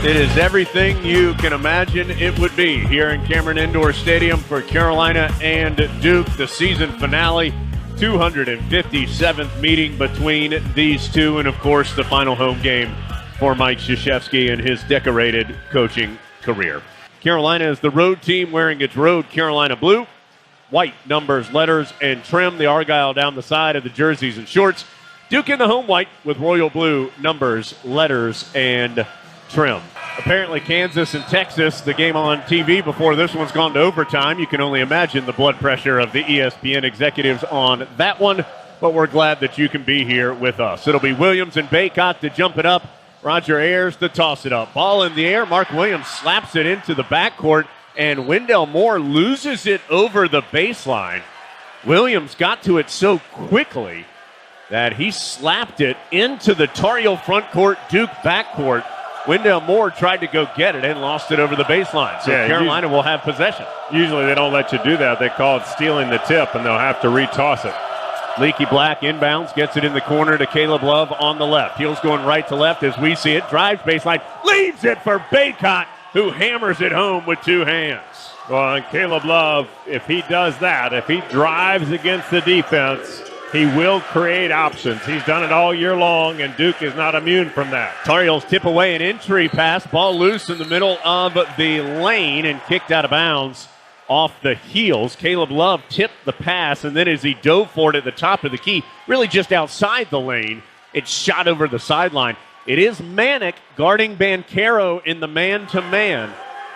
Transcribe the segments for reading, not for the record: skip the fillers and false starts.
It is everything you can imagine it would be here in Cameron Indoor Stadium for Carolina and Duke, the season finale, 257th meeting between these two, and of course the final home game for Mike Krzyzewski and his decorated coaching career. Carolina is the road team wearing its road Carolina blue, white numbers, letters, and trim, the Argyle down the side of the jerseys and shorts. Duke in the home white with royal blue numbers, letters, and trim. Apparently Kansas and Texas, the game on TV before this one's gone to overtime. You can only imagine the blood pressure of the ESPN executives on that one, but we're glad that you can be here with us. It'll be Williams and Baycott to jump it up, Roger Ayers to toss it up. Ball in the air, Mark Williams slaps it into the backcourt, and Wendell Moore loses it over the baseline. Williams got to it so quickly that he slapped it into the Tar Heel front court, Duke backcourt. Wendell Moore tried to go get it and lost it over the baseline. So Carolina will have possession. Usually they don't let you do that. They call it stealing the tip, and they'll have to retoss it. Leaky Black inbounds, gets it in the corner to Caleb Love on the left. Heels going right to left as we see it. Drives baseline, leaves it for Baycott, who hammers it home with two hands. Well, and Caleb Love, if he does that, if he drives against the defense, he will create options. He's done it all year long, and Duke is not immune from that. Tar Heels tip away an entry pass. Ball loose in the middle of the lane and kicked out of bounds off the heels. Caleb Love tipped the pass, and then as he dove for it at the top of the key, really just outside the lane, it shot over the sideline. It is Manick guarding Banchero in the man-to-man.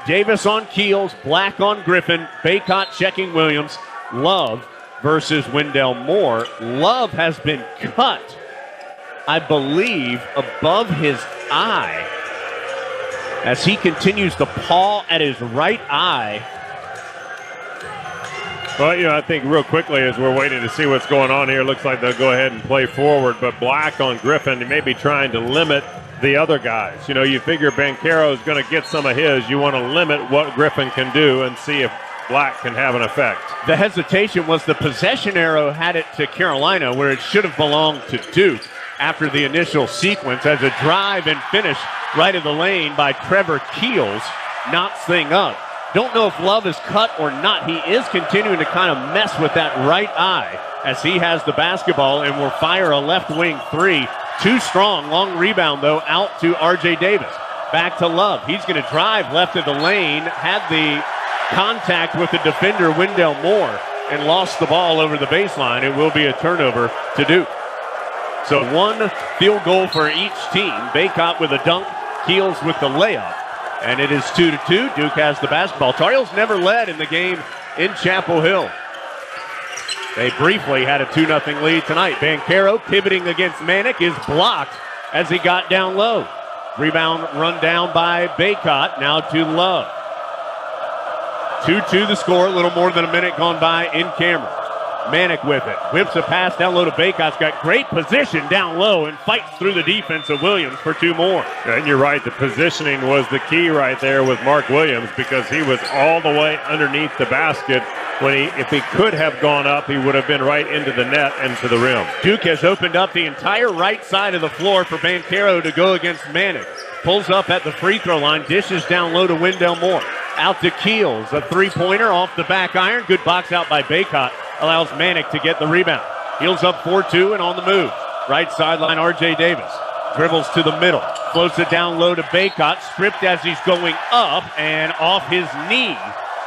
Davis on Keels, Black on Griffin, Baycott checking Williams. Love versus Wendell Moore. Love has been cut, I believe, above his eye as he continues to paw at his right eye. Well, I think real quickly as we're waiting to see what's going on here, looks like they'll go ahead and play forward, but Black on Griffin, he may be trying to limit the other guys. You figure Banchero is going to get some of his. You want to limit what Griffin can do and see if Black can have an effect. The hesitation was the possession arrow had it to Carolina where it should have belonged to Duke after the initial sequence as a drive and finish right of the lane by Trevor Keels knocks thing up. Don't know if Love is cut or not. He is continuing to kind of mess with that right eye as he has the basketball and will fire a left wing three. Too strong. Long rebound, though, out to R.J. Davis. Back to Love. He's going to drive left of the lane. Had the contact with the defender, Wendell Moore, and lost the ball over the baseline. It will be a turnover to Duke. So one field goal for each team. Baycott with a dunk, Keels with the layup. And it is 2-2. Duke has the basketball. Tar Heels never led in the game in Chapel Hill. They briefly had a 2-0 lead tonight. Banchero pivoting against Manick is blocked as he got down low. Rebound run down by Baycott. Now to Love. 2-2 the score. A little more than a minute gone by in Cameron. Manick with it. Whips a pass down low to Baycott's got great position down low and fights through the defense of Williams for two more. And you're right. The positioning was the key right there with Mark Williams because he was all the way underneath the basket. If he could have gone up, he would have been right into the net and to the rim. Duke has opened up the entire right side of the floor for Banchero to go against Manick. Pulls up at the free throw line, dishes down low to Wendell Moore. Out to Keels, a three-pointer off the back iron. Good box out by Baycott. Allows Manick to get the rebound. Heels up 4-2 and on the move. Right sideline, R.J. Davis. Dribbles to the middle. Floats it down low to Baycott. Stripped as he's going up and off his knee.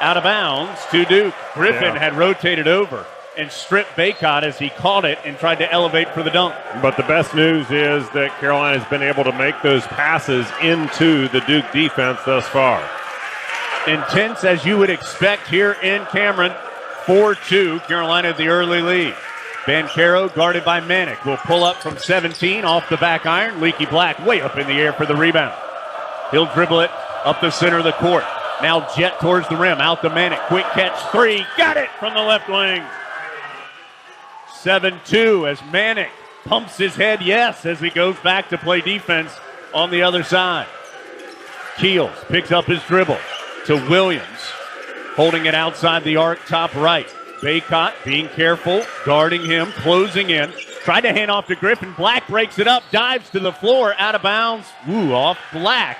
Out of bounds to Duke. Griffin had rotated over and stripped Baycott as he caught it and tried to elevate for the dunk. But the best news is that Carolina's been able to make those passes into the Duke defense thus far. Intense as you would expect here in Cameron. 4-2, Carolina the early lead. Banchero guarded by Manick will pull up from 17 off the back iron. Leaky Black way up in the air for the rebound. He'll dribble it up the center of the court. Now jet towards the rim. Out to Manick. Quick catch three. Got it from the left wing. 7-2 as Manick pumps his head yes as he goes back to play defense on the other side. Keels picks up his dribble to Williams. Holding it outside the arc, top right. Baycott being careful, guarding him, closing in. Tried to hand off to Griffin. Black breaks it up, dives to the floor, out of bounds. Off Black.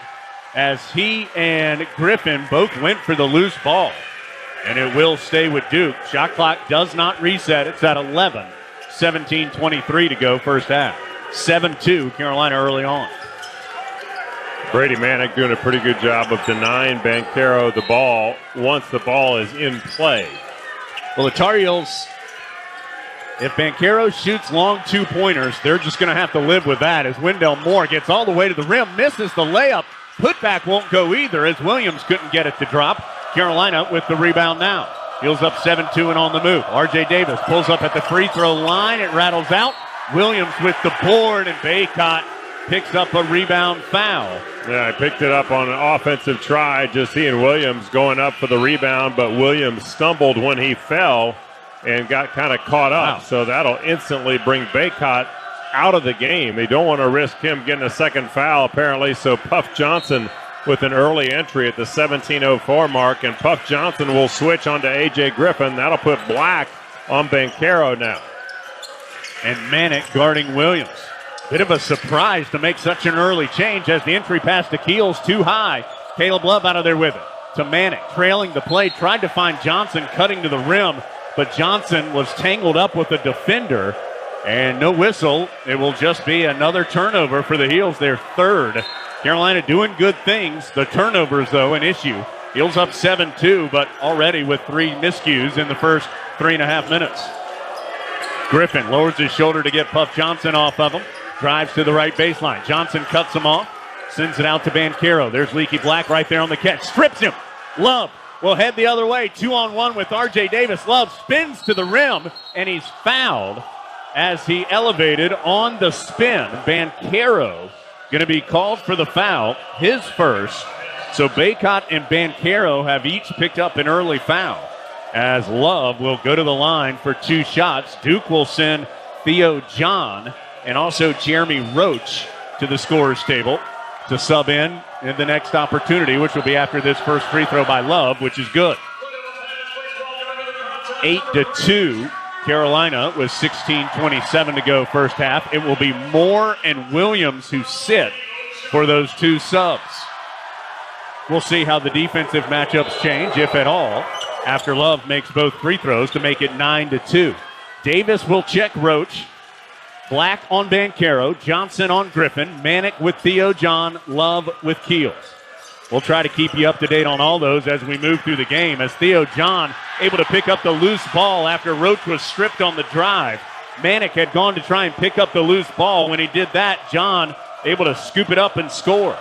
as he and Griffin both went for the loose ball. And it will stay with Duke. Shot clock does not reset. It's at 11. 17:23 to go first half. 7-2 Carolina early on. Brady Manick doing a pretty good job of denying Banchero the ball once the ball is in play. Well, the Tar Heels, if Banchero shoots long two-pointers, they're just going to have to live with that as Wendell Moore gets all the way to the rim, misses the layup. Putback won't go either as Williams couldn't get it to drop. Carolina with the rebound now. Heels up 7-2 and on the move. R.J. Davis pulls up at the free throw line. It rattles out. Williams with the board, and Baycott picks up a rebound foul. Yeah, he picked it up on an offensive try. Just seeing Williams going up for the rebound, but Williams stumbled when he fell and got kind of caught up. Wow. So that'll instantly bring Baycott out of the game. They don't want to risk him getting a second foul, apparently. So Puff Johnson with an early entry at the 17:04 mark, and Puff Johnson will switch onto A.J. Griffin. That'll put Black on Banchero now. And Manick guarding Williams. Bit of a surprise to make such an early change as the entry pass to Keels too high. Caleb Love out of there with it. To Manick, trailing the play, tried to find Johnson cutting to the rim, but Johnson was tangled up with a defender. And no whistle. It will just be another turnover for the Heels, their third. Carolina doing good things. The turnovers, though, an issue. Heels up 7-2, but already with 3 miscues in the first 3.5 minutes. Griffin lowers his shoulder to get Puff Johnson off of him. Drives to the right baseline. Johnson cuts him off. Sends it out to Banchero. There's Leaky Black right there on the catch. Strips him. Love will head the other way. 2-on-1 with R.J. Davis. Love spins to the rim, and he's fouled as he elevated on the spin. Banchero going to be called for the foul, his first. So Baycott and Banchero have each picked up an early foul as Love will go to the line for 2 shots. Duke will send Theo John and also Jeremy Roach to the scorer's table to sub in the next opportunity, which will be after this first free throw by Love, which is good. 8-2. Carolina with 16:27 to go first half. It will be Moore and Williams who sit for those 2 subs. We'll see how the defensive matchups change, if at all, after Love makes both free throws to make it 9-2. Davis will check Roach. Black on Banchero. Johnson on Griffin. Manick with Theo John. Love with Keels. We'll try to keep you up to date on all those as we move through the game, as Theo John able to pick up the loose ball after Roach was stripped on the drive. Manick had gone to try and pick up the loose ball. When he did that, John able to scoop it up and score.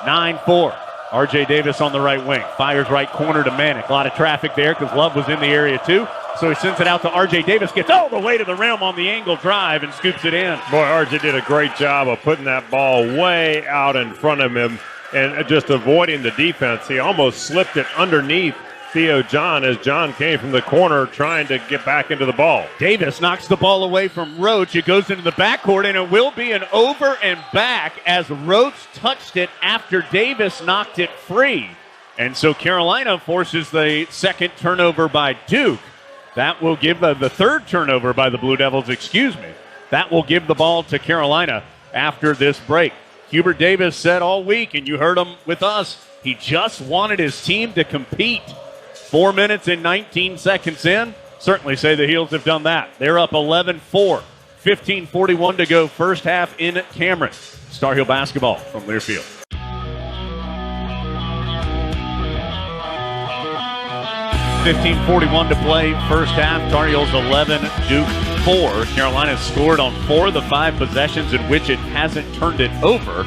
9-4. R.J. Davis on the right wing. Fires right corner to Manick. A lot of traffic there because Love was in the area too. So he sends it out to R.J. Davis. Gets all the way to the rim on the angle drive and scoops it in. Boy, R.J. did a great job of putting that ball way out in front of him and just avoiding the defense. He almost slipped it underneath Theo John as John came from the corner trying to get back into the ball. Davis knocks the ball away from Roach. It goes into the backcourt, and it will be an over and back as Roach touched it after Davis knocked it free. And so Carolina forces the second turnover by Duke. That will give the third turnover by the Blue Devils, That will give the ball to Carolina after this break. Hubert Davis said all week, and you heard him with us, he just wanted his team to compete. 4 minutes and 19 seconds in. Certainly say the Heels have done that. They're up 11-4. 15:41 to go first half in Cameron. Star Heel basketball from Learfield. .41 to play first half. Tar Heels 11, Duke 4. Carolina scored on 4 of the 5 possessions in which it hasn't turned it over.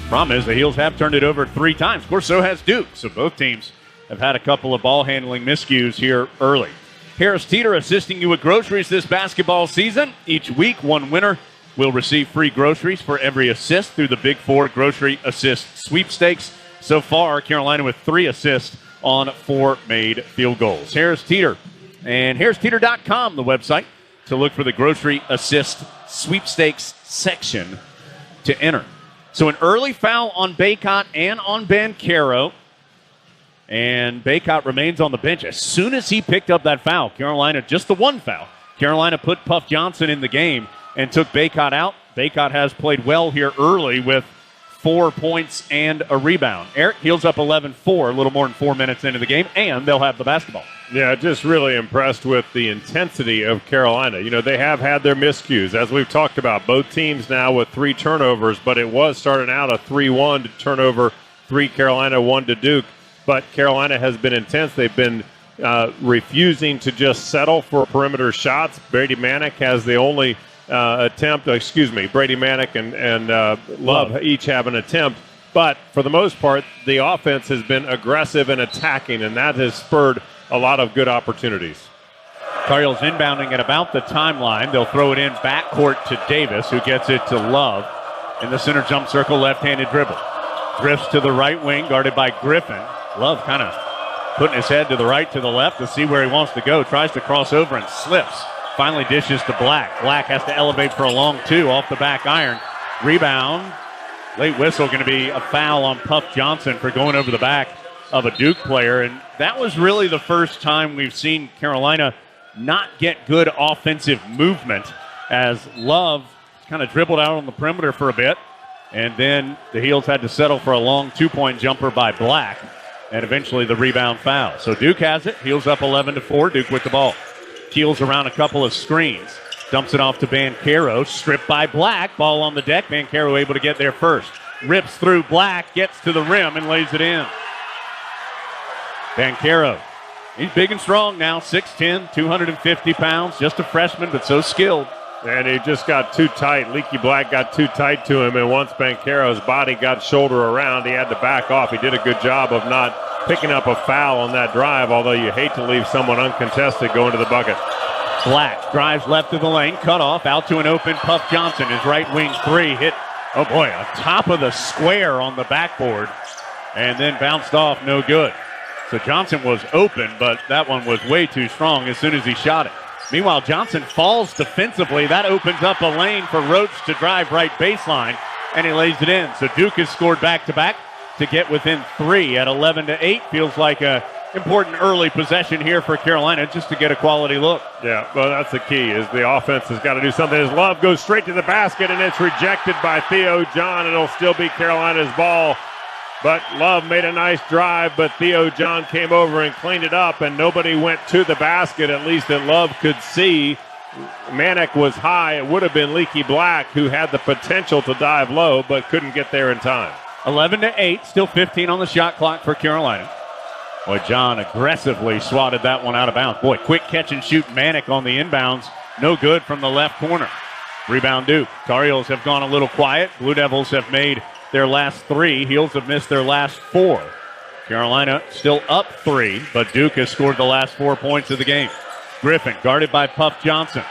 Problem is the Heels have turned it over 3 times. Of course, so has Duke. So both teams have had a couple of ball handling miscues here early. Harris Teeter assisting you with groceries this basketball season. Each week, one winner will receive free groceries for every assist through the Big Four Grocery Assist Sweepstakes. So far, Carolina with 3 assists on 4 made field goals. Harris Teeter and harristeeter.com, the website, to look for the Grocery Assist Sweepstakes section to enter. So an early foul on Baycott and on Banchero. And Baycott remains on the bench. As soon as he picked up that foul, Carolina, just the one foul, Carolina put Puff Johnson in the game and took Baycott out. Baycott has played well here early with 4 points and a rebound. Eric Heels up 11-4, a little more than 4 minutes into the game, and they'll have the basketball. Yeah, just really impressed with the intensity of Carolina. You know, they have had their miscues, as we've talked about. Both teams now with 3 turnovers, but it was starting out a 3-1 to turnover, 3 Carolina, 1 to Duke. But Carolina has been intense. They've been refusing to just settle for perimeter shots. Brady Manick has the only attempt. Brady Manick and Love each have an attempt. But for the most part, the offense has been aggressive and attacking, and that has spurred a lot of good opportunities. Tar Heels inbounding at about the timeline. They'll throw it in backcourt to Davis, who gets it to Love. In the center jump circle, left-handed dribble. Drifts to the right wing, guarded by Griffin. Love kind of putting his head to the right, to the left to see where he wants to go. Tries to cross over and slips. Finally dishes to Black. Black has to elevate for a long 2 off the back iron. Rebound. Late whistle, going to be a foul on Puff Johnson for going over the back of a Duke player. And that was really the first time we've seen Carolina not get good offensive movement, as Love kind of dribbled out on the perimeter for a bit. And then the Heels had to settle for a long 2-point jumper by Black. And eventually the rebound foul. So Duke has it. Heels up 11-4. Duke with the ball. Keels around a couple of screens. Dumps it off to Banchero. Stripped by Black. Ball on the deck. Banchero able to get there first. Rips through Black. Gets to the rim and lays it in. Banchero. He's big and strong now. 6'10", 250 pounds. Just a freshman, but so skilled. And he just got too tight. Leaky Black got too tight to him, and once Banchero's body got shoulder around, he had to back off. He did a good job of not picking up a foul on that drive, although you hate to leave someone uncontested going to the bucket. Black drives left of the lane, cut off, out to an open Puff Johnson. His right wing 3 hit, oh boy, on top of the square on the backboard, and then bounced off, no good. So Johnson was open, but that one was way too strong as soon as he shot it. Meanwhile, Johnson falls defensively. That opens up a lane for Roach to drive right baseline, and he lays it in. So Duke has scored back-to-back to get within 3 at 11-8. Feels like a important early possession here for Carolina just to get a quality look. Yeah, well, that's the key, is the offense has got to do something. As Love goes straight to the basket, and it's rejected by Theo John. It'll still be Carolina's ball. But Love made a nice drive, but Theo John came over and cleaned it up, and nobody went to the basket, at least that Love could see. Manick was high. It would have been Leaky Black, who had the potential to dive low, but couldn't get there in time. 11-8, still 15 on the shot clock for Carolina. Boy, John aggressively swatted that one out of bounds. Boy, quick catch and shoot Manick on the inbounds. No good from the left corner. Rebound Duke. Tar Heels have gone a little quiet. Blue Devils have made their last 3. Heels have missed their last 4. Carolina still up 3, but Duke has scored the last 4 points of the game. Griffin guarded by Puff Johnson.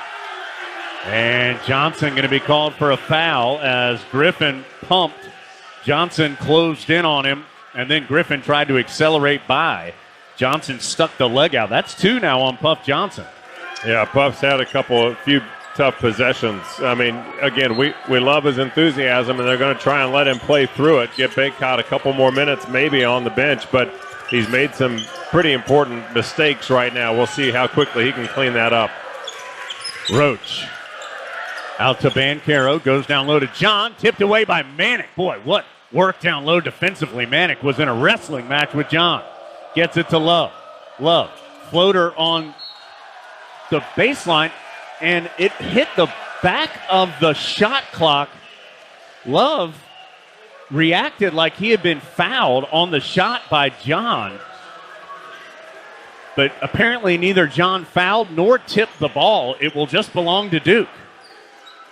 And Johnson going to be called for a foul as Griffin pumped. Johnson closed in on him, and then Griffin tried to accelerate by. Johnson stuck the leg out. That's 2 now on Puff Johnson. Yeah, Puff's had a few tough possessions. I mean, again, we love his enthusiasm, and they're going to try and let him play through it, get Baycott a couple more minutes maybe on the bench, but he's made some pretty important mistakes right now. We'll see how quickly he can clean that up. Roach out to Banchero, goes down low to John, tipped away by Manick. Boy, what work down low defensively. Manick was in a wrestling match with John. Gets it to Love. Love, floater on the baseline, and it hit the back of the shot clock. Love reacted like he had been fouled on the shot by John. But apparently neither John fouled nor tipped the ball. It will just belong to Duke.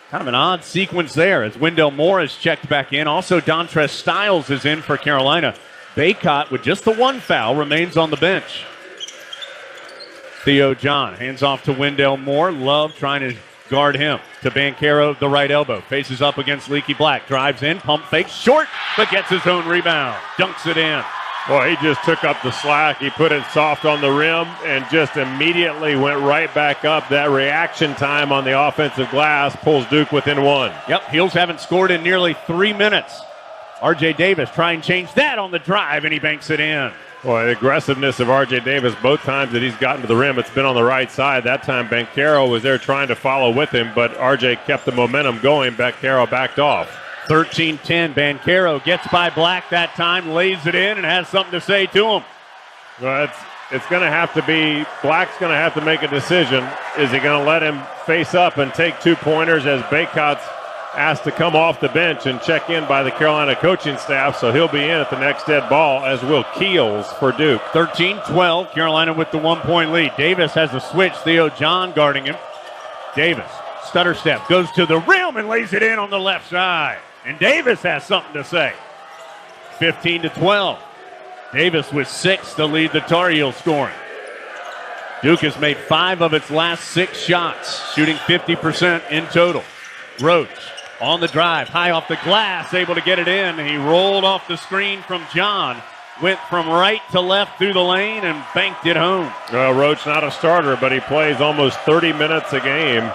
Kind of an odd sequence there as Wendell Moore is checked back in. Also, Dontrez Styles is in for Carolina. Baycott, with just the 1 foul, remains on the bench. Theo John hands off to Wendell Moore. Love trying to guard him. To Banchero, the right elbow. Faces up against Leaky Black. Drives in, pump fake, short, but gets his own rebound. Dunks it in. Boy, he just took up the slack. He put it soft on the rim and just immediately went right back up. That reaction time on the offensive glass pulls Duke within 1. Yep, Heels haven't scored in nearly 3 minutes. R.J. Davis trying to change that on the drive, and he banks it in. Boy, the aggressiveness of R.J. Davis, both times that he's gotten to the rim, it's been on the right side. That time, Banchero was there trying to follow with him, but R.J. kept the momentum going. Banchero backed off. 13-10. Banchero gets by Black that time, lays it in, and has something to say to him. Well, it's going to have to be, Black's going to have to make a decision. Is he going to let him face up and take 2-pointers as Baycott's asked to come off the bench and check in by the Carolina coaching staff, so he'll be in at the next dead ball, as will Keels for Duke. 13-12, Carolina with the 1-point lead. Davis has a switch, Theo John guarding him. Davis, stutter step, goes to the rim and lays it in on the left side. And Davis has something to say. 15-12. Davis with 6 to lead the Tar Heels scoring. Duke has made 5 of its last 6 shots, shooting 50% in total. Roach on the drive, high off the glass, able to get it in. He rolled off the screen from John, went from right to left through the lane and banked it home. Roach not a starter, but he plays almost 30 minutes a game.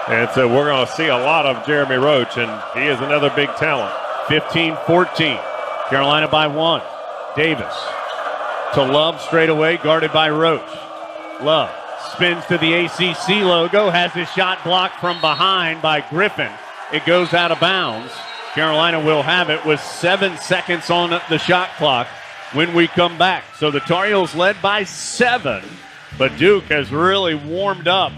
And so we're going to see a lot of Jeremy Roach, and he is another big talent. 15-14, Carolina by 1. Davis to Love straight away, guarded by Roach. Love spins to the ACC logo, has his shot blocked from behind by Griffin. It goes out of bounds. Carolina will have it with 7 seconds on the shot clock when we come back. So the Tar Heels led by 7, but Duke has really warmed up.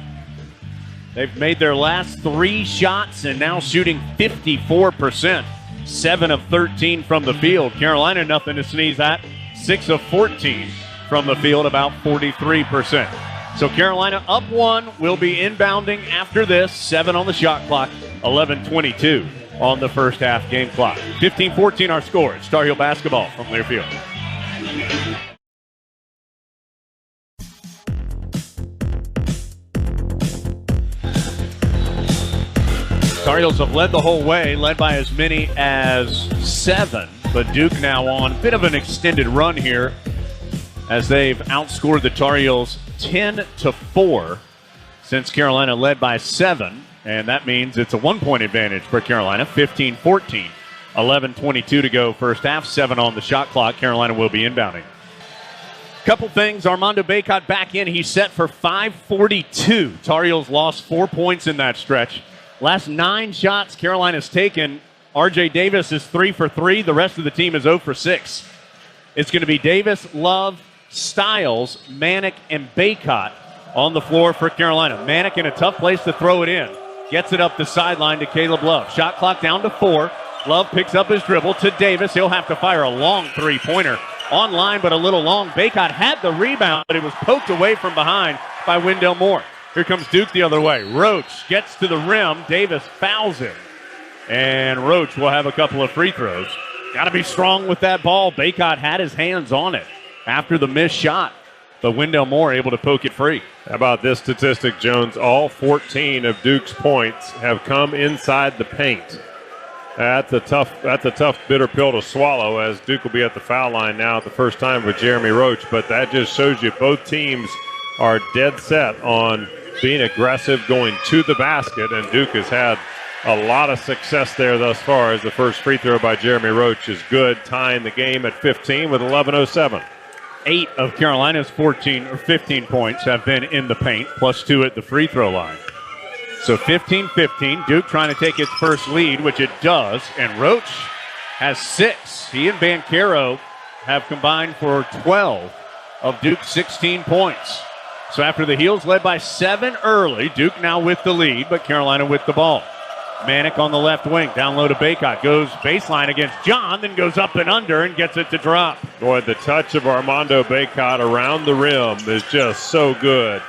They've made their last 3 shots and now shooting 54%. 7 of 13 from the field. Carolina, nothing to sneeze at. 6 of 14 from the field, about 43%. So Carolina up 1, will be inbounding after this. 7 on the shot clock, 11:22 on the first half game clock. 15-14 our score. It's Tar Heel basketball from Learfield. Tar Heels have led the whole way, led by as many as 7. But Duke now on a bit of an extended run here as they've outscored the Tar Heels 10-4 since Carolina led by 7. And that means it's a 1-point advantage for Carolina, 15-14. 11:22 to go first half, 7 on the shot clock. Carolina will be inbounding. Couple things, Armando Baycott back in. He's set for 542. Tar Heels lost 4 points in that stretch. Last 9 shots Carolina's taken, R.J. Davis is 3 for 3. The rest of the team is 0 for 6. It's going to be Davis, Love, Stiles, Manick, and Baycott on the floor for Carolina. Manick in a tough place to throw it in. Gets it up the sideline to Caleb Love. Shot clock down to 4. Love picks up his dribble to Davis. He'll have to fire a long 3-pointer. Online, but a little long. Baycott had the rebound, but it was poked away from behind by Wendell Moore. Here comes Duke the other way. Roach gets to the rim. Davis fouls him. And Roach will have a couple of free throws. Got to be strong with that ball. Baycott had his hands on it after the missed shot. But Wendell Moore able to poke it free. How about this statistic, Jones? All 14 of Duke's points have come inside the paint. That's a tough bitter pill to swallow, as Duke will be at the foul line now at the first time with Jeremy Roach. But that just shows you both teams are dead set on being aggressive, going to the basket, and Duke has had a lot of success there thus far, as the first free throw by Jeremy Roach is good, tying the game at 15 with 11:07. 8 of Carolina's 15 points have been in the paint, plus 2 at the free throw line. So 15-15, Duke trying to take its first lead, which it does, and Roach has 6. He and Banchero have combined for 12 of Duke's 16 points. So after the Heels led by 7 early, Duke now with the lead, but Carolina with the ball. Manick on the left wing, down low to Baycott, goes baseline against John, then goes up and under and gets it to drop. Boy, the touch of Armando Baycott around the rim is just so good.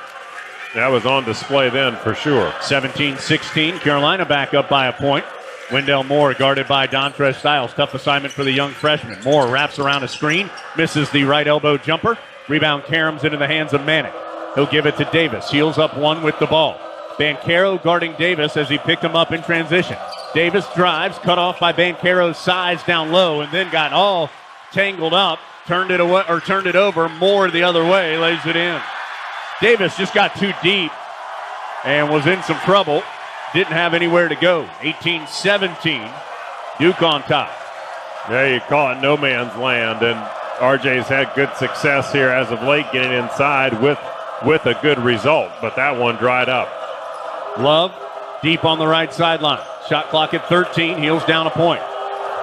That was on display then for sure. 17-16, Carolina back up by a point. Wendell Moore guarded by Dontrez Styles. Tough assignment for the young freshman. Moore wraps around a screen, misses the right elbow jumper. Rebound caroms into the hands of Manick. He'll give it to Davis. Heels up 1 with the ball. Banchero guarding Davis as he picked him up in transition. Davis drives, cut off by Banchero's size down low, and then got all tangled up, turned it away or turned it over. Moore the other way, lays it in. Davis just got too deep and was in some trouble. Didn't have anywhere to go. 18-17, Duke on top. Yeah, you call it no man's land, and RJ's had good success here as of late, getting inside with a good result, but that one dried up. Love deep on the right sideline. Shot clock at 13. Heels down a point.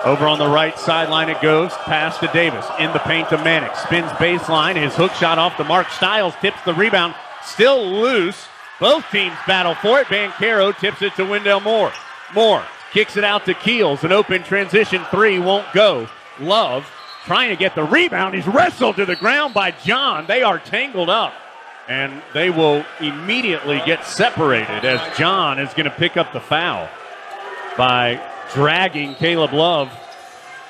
Over on the right sideline it goes. Pass to Davis. In the paint to Manick. Spins baseline. His hook shot off the mark. Stiles tips the rebound. Still loose. Both teams battle for it. Banchero tips it to Wendell Moore. Moore kicks it out to Keels. An open transition three won't go. Love trying to get the rebound. He's wrestled to the ground by John. They are tangled up. And they will immediately get separated as John is going to pick up the foul by dragging Caleb Love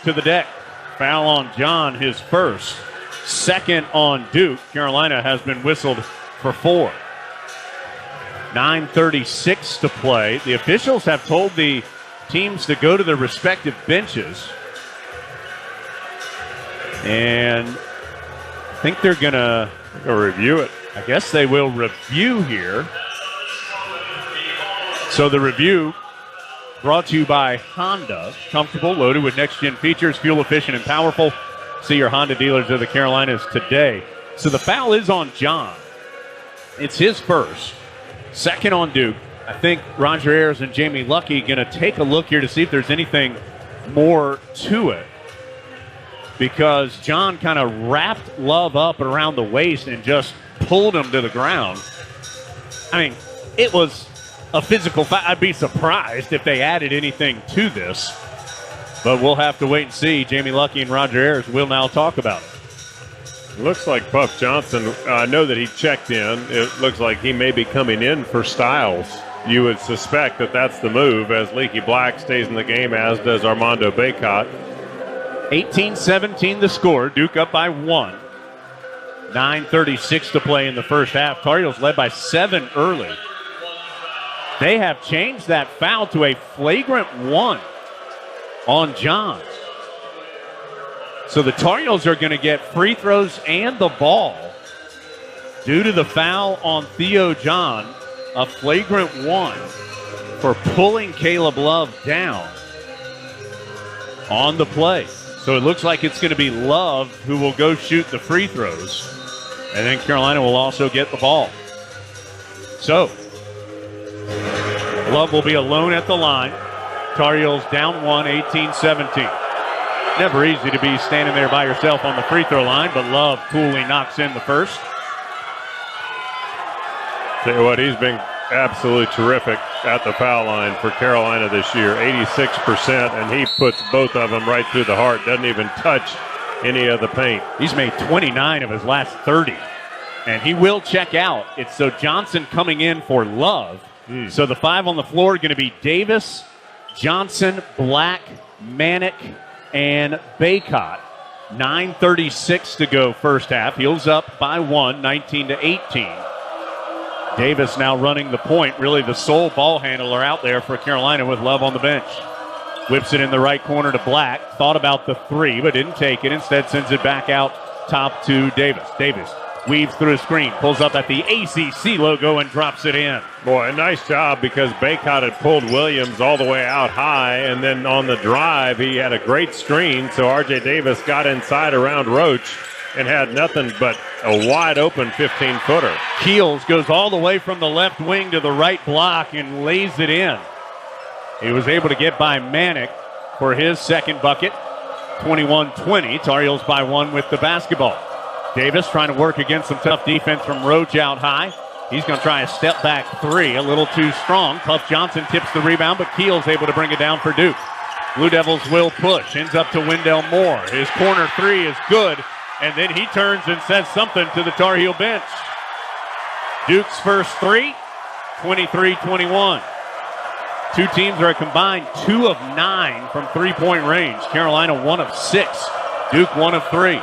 to the deck. Foul on John, his first. Second on Duke. Carolina has been whistled for 4. 9:36 to play. The officials have told the teams to go to their respective benches. And I think they're going to review it. I guess they will review here. So the review brought to you by Honda. Comfortable, loaded with next-gen features, fuel efficient and powerful. See your Honda dealers of the Carolinas today. So the foul is on John. It's his first. Second on Duke. I think Roger Ayers and Jamie Luckey going to take a look here to see if there's anything more to it. Because John kind of wrapped Love up around the waist and just pulled him to the ground. I mean, it was a physical foul. I'd be surprised if they added anything to this. But we'll have to wait and see. Jamie Luckey and Roger Ayers will now talk about it. Looks like Puff Johnson, I know that he checked in. It looks like he may be coming in for Stiles. You would suspect that that's the move as Leaky Black stays in the game, as does Armando Bacot. 18-17 the score. Duke up by 1. 9:36 to play in the first half. Tar Heels led by 7 early. They have changed that foul to a flagrant 1 on John. So the Tar Heels are going to get free throws and the ball due to the foul on Theo John, a flagrant 1 for pulling Caleb Love down on the play. So it looks like it's going to be Love who will go shoot the free throws. And then Carolina will also get the ball. So Love will be alone at the line. Tar Heels down 1, 18-17. Never easy to be standing there by yourself on the free throw line, but Love coolly knocks in the first. Tell you what, he's been absolutely terrific at the foul line for Carolina this year. 86%, and he puts both of them right through the heart. Doesn't even touch any of the paint. He's made 29 of his last 30, and he will check out. It's so Johnson coming in for Love. So the 5 on the floor are going to be Davis, Johnson, Black, Manick, and Bacot. 9:36 to go first half. Heels up by 1, 19-18. Davis now running the point, really the sole ball handler out there for Carolina with Love on the bench. Whips it in the right corner to Black. Thought about the 3, but didn't take it. Instead sends it back out top to Davis. Davis weaves through a screen, pulls up at the ACC logo and drops it in. Boy, a nice job because Bacot had pulled Williams all the way out high, and then on the drive he had a great screen, so R.J. Davis got inside around Roach and had nothing but a wide open 15-footer. Keels goes all the way from the left wing to the right block and lays it in. He was able to get by Manick for his second bucket. 21-20. Tar Heels by 1 with the basketball. Davis trying to work against some tough defense from Roach out high. He's going to try a step back 3, a little too strong. Puff Johnson tips the rebound, but Keels able to bring it down for Duke. Blue Devils will push. Ends up to Wendell Moore. His corner 3 is good, and then he turns and says something to the Tar Heel bench. Duke's first 3, 23-21. Two teams are a combined 2 of 9 from three-point range. Carolina 1 of 6. Duke 1 of 3.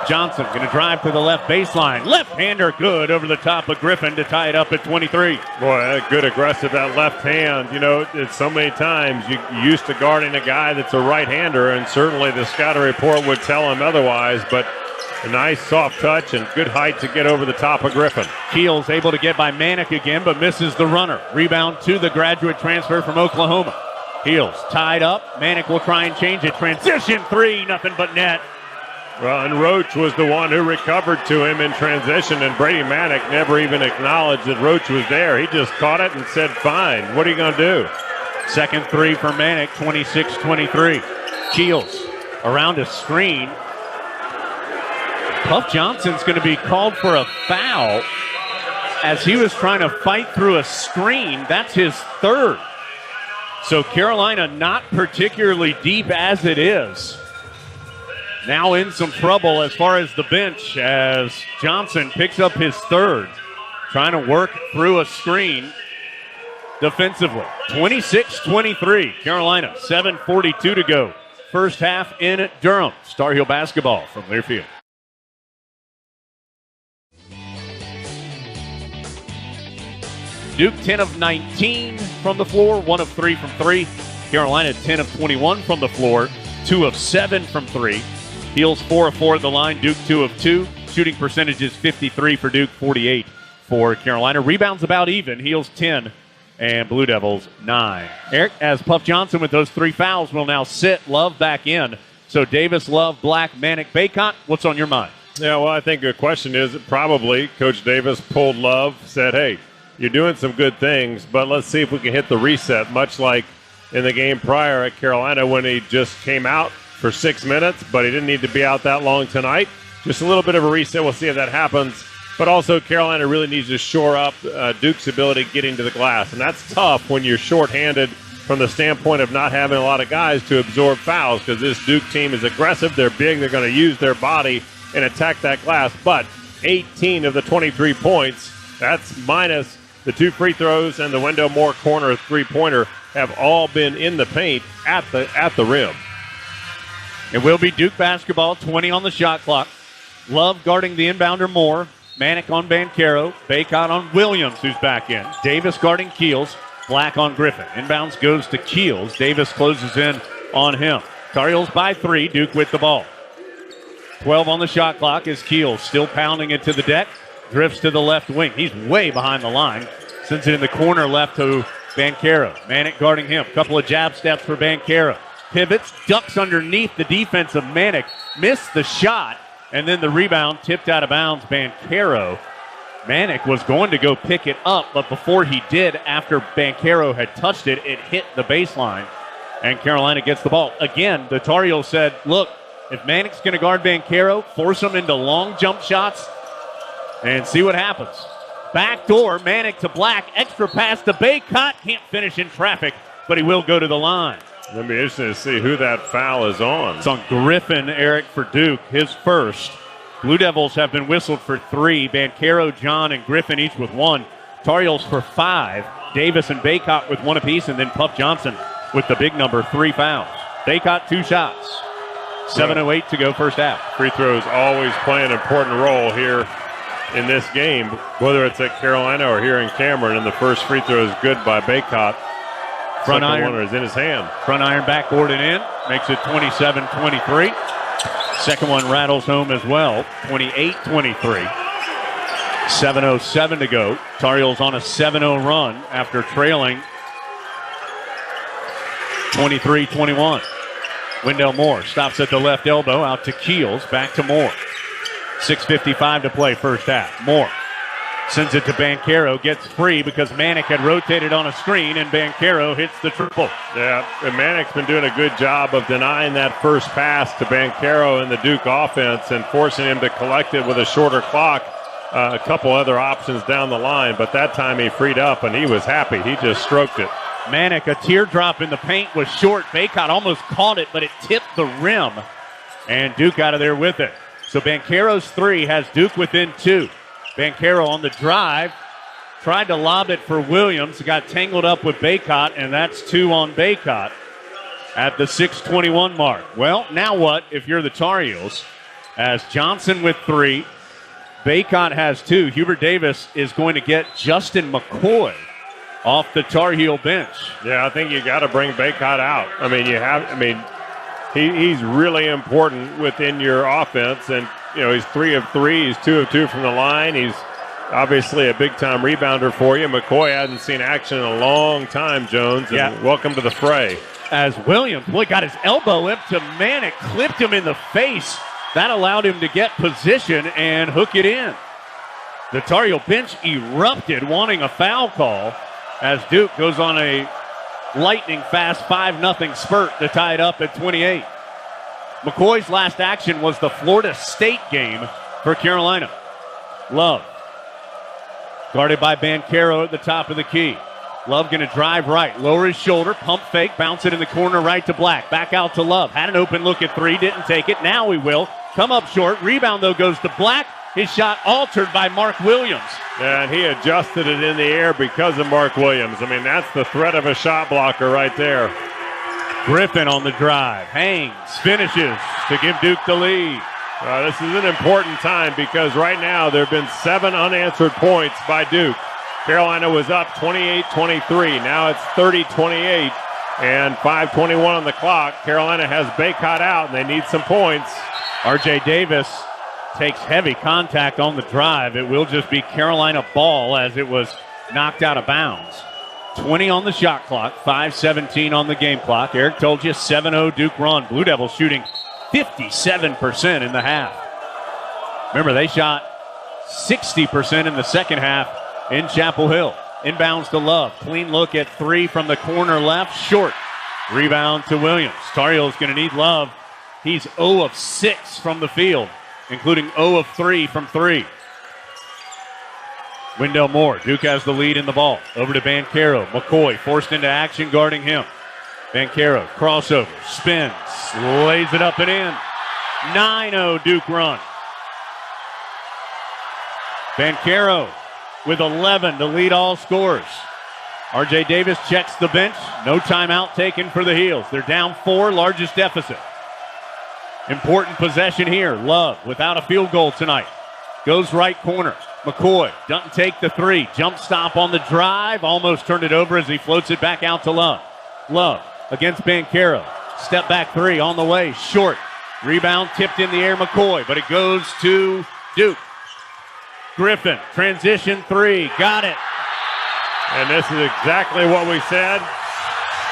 Johnson going to drive to the left baseline. Left-hander good over the top of Griffin to tie it up at 23. Boy, good aggressive, that left hand. You know, it's so many times you're used to guarding a guy that's a right-hander, and certainly the scouting report would tell him otherwise, but a nice soft touch and good height to get over the top of Griffin. Keels able to get by Manick again, but misses the runner. Rebound to the graduate transfer from Oklahoma. Keels tied up. Manick will try and change it. Transition 3, nothing but net. Well, and Roach was the one who recovered to him in transition, and Brady Manick never even acknowledged that Roach was there. He just caught it and said, fine, what are you going to do? Second three for Manic, 26-23. Keels around a screen. Puff Johnson's going to be called for a foul as he was trying to fight through a screen. That's his third. So Carolina not particularly deep as it is. Now in some trouble as far as the bench as Johnson picks up his third. Trying to work through a screen defensively. 26-23, Carolina, 7:42 to go. First half in Durham. Star Heel basketball from Learfield. Duke 10 of 19 from the floor, 1 of 3 from 3. Carolina 10 of 21 from the floor, 2 of 7 from 3. Heels 4 of 4 at the line, Duke 2 of 2. Shooting percentages 53 for Duke, 48 for Carolina. Rebounds about even, Heels 10 and Blue Devils 9. Eric, as Puff Johnson with those 3 fouls will now sit Love back in. So Davis, Love, Black, Manic, Bacot, what's on your mind? Yeah, well, I think the question is probably Coach Davis pulled Love, said, hey, you're doing some good things, but let's see if we can hit the reset, much like in the game prior at Carolina when he just came out for 6 minutes, but he didn't need to be out that long tonight. Just a little bit of a reset. We'll see if that happens. But also Carolina really needs to shore up Duke's ability getting to the glass, and that's tough when you're shorthanded from the standpoint of not having a lot of guys to absorb fouls because this Duke team is aggressive. They're big. They're going to use their body and attack that glass. But 18 of the 23 points, that's minus the 2 free throws and the Wendell Moore corner three-pointer, have all been in the paint at the rim. It will be Duke basketball, 20 on the shot clock. Love guarding the inbounder Moore. Manic on Banchero. Bacot on Williams, who's back in. Davis guarding Keels. Black on Griffin. Inbounds goes to Keels. Davis closes in on him. Tar Heels by 3. Duke with the ball. 12 on the shot clock as Keels still pounding it to the deck. Drifts to the left wing. He's way behind the line. Sends it in the corner left to Banchero. Manic guarding him. Couple of jab steps for Banchero. Pivots, ducks underneath the defense of Manic. Missed the shot, and then the rebound tipped out of bounds. Banchero. Manic was going to go pick it up, but before he did, after Banchero had touched it, it hit the baseline, and Carolina gets the ball. Again, the Tar Heels said, look, if Manic's going to guard Banchero, force him into long jump shots, and see what happens. Backdoor, Manic to Black, extra pass to Bacot. Can't finish in traffic, but he will go to the line. It'll be interesting to see who that foul is on. It's on Griffin, Eric, for Duke, his first. Blue Devils have been whistled for 3. Banchero, John, and Griffin each with 1. Tar Heels for 5. Davis and Bacot with 1 apiece, and then Puff Johnson with the big number, 3 fouls. Bacot 2 shots. 7:08 to go first half. Free throws always play an important role here in this game, whether it's at Carolina or here in Cameron, and the first free throw is good by Bacot. Front Second iron one is in his hand. Front iron backboard and in. Makes it 27-23. Second one rattles home as well. 28-23. 7:07 to go. Tar Heels on a 7-0 run after trailing 23-21. Wendell Moore stops at the left elbow, out to Keels, back to Moore. 6:55 to play first half. Moore sends it to Banchero, gets free because Manic had rotated on a screen, and Banchero hits the triple. Yeah, and Manic's been doing a good job of denying that first pass to Banchero in the Duke offense and forcing him to collect it with a shorter clock. A couple other options down the line, but that time he freed up, and he was happy. He just stroked it. Manic, a teardrop in the paint, was short. Bacot almost caught it, but it tipped the rim, and Duke out of there with it. So Banchero's 3 has Duke within 2. Banchero on the drive, tried to lob it for Williams, got tangled up with Bacot, and that's 2 on Bacot at the 6:21 mark. Well, now what if you're the Tar Heels? As Johnson with 3, Bacot has 2. Hubert Davis is going to get Justin McCoy off the Tar Heel bench. Yeah, I think you got to bring Bacot out. He's really important within your offense, and he's 3 of 3. He's 2 of 2 from the line. He's obviously a big-time rebounder for you. McCoy hasn't seen action in a long time, Jones, and welcome to the fray. As Williams, got his elbow up to Manic, clipped him in the face. That allowed him to get position and hook it in. The Tar Heel bench erupted, wanting a foul call, as Duke goes on a lightning fast 5-0 spurt to tie it up at 28. McCoy's last action was the Florida State game for Carolina. Love, guarded by Banchero at the top of the key. Love going to drive right, lower his shoulder, pump fake, bounce it in the corner right to Black. Back out to Love. Had an open look at three, didn't take it. Now he will. Come up short. Rebound, though, goes to Black. His shot altered by Mark Williams. Yeah, and he adjusted it in the air because of Mark Williams. I mean, that's the threat of a shot blocker right there. Griffin on the drive. Hangs, finishes to give Duke the lead. This is an important time because right now there have been 7 unanswered points by Duke. Carolina was up 28-23. Now it's 30-28 and 5:21 on the clock. Carolina has Baycott out and they need some points. R.J. Davis takes heavy contact on the drive. It will just be Carolina ball as it was knocked out of bounds. 20 on the shot clock, 5:17 on the game clock. Eric told you 7-0 Duke run. Blue Devils shooting 57% in the half. Remember, they shot 60% in the second half in Chapel Hill. Inbounds to Love. Clean look at three from the corner left. Short. Rebound to Williams. Tar Heels going to need Love. He's 0 of 6 from the field, including 0 of 3 from 3. Wendell Moore. Duke has the lead in the ball. Over to Banchero. McCoy forced into action guarding him. Banchero, crossover, spins, lays it up and in. 9-0 Duke run. Banchero with 11 to lead all scorers. R.J. Davis checks the bench. No timeout taken for the Heels. They're down 4, largest deficit. Important possession here. Love without a field goal tonight. Goes right corner. McCoy doesn't take the three. Jump stop on the drive. Almost turned it over as he floats it back out to Love. Love against Banchero. Step back three on the way. Short. Rebound tipped in the air. McCoy, but it goes to Duke. Griffin, transition three. Got it. And this is exactly what we said.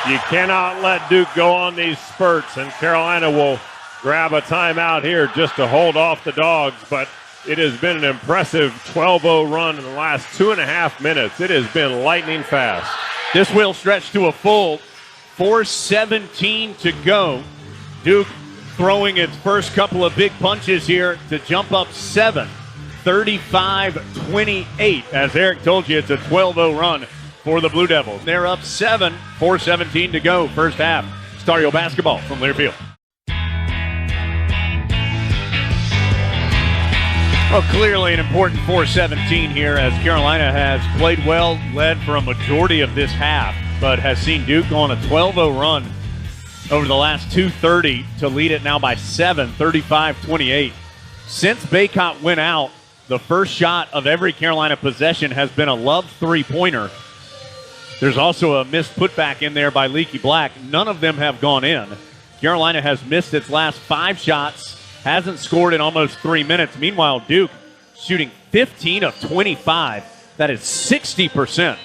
You cannot let Duke go on these spurts, and Carolina will grab a timeout here just to hold off the Dogs, but it has been an impressive 12-0 run in the last 2.5 minutes. It has been lightning fast. This will stretch to a full 4:17 to go. Duke throwing its first couple of big punches here to jump up 7, 35-28. As Eric told you, it's a 12-0 run for the Blue Devils. They're up 7, 4:17 to go, first half. Star Heel basketball from Learfield. Well, clearly an important 4:17 here as Carolina has played well, led for a majority of this half, but has seen Duke on a 12-0 run over the last 2:30 to lead it now by 7, 35-28. Since Baycott went out, the first shot of every Carolina possession has been a Love three-pointer. There's also a missed putback in there by Leaky Black. None of them have gone in. Carolina has missed its last 5 shots. Hasn't scored in almost 3 minutes. Meanwhile, Duke shooting 15 of 25. That is 60%,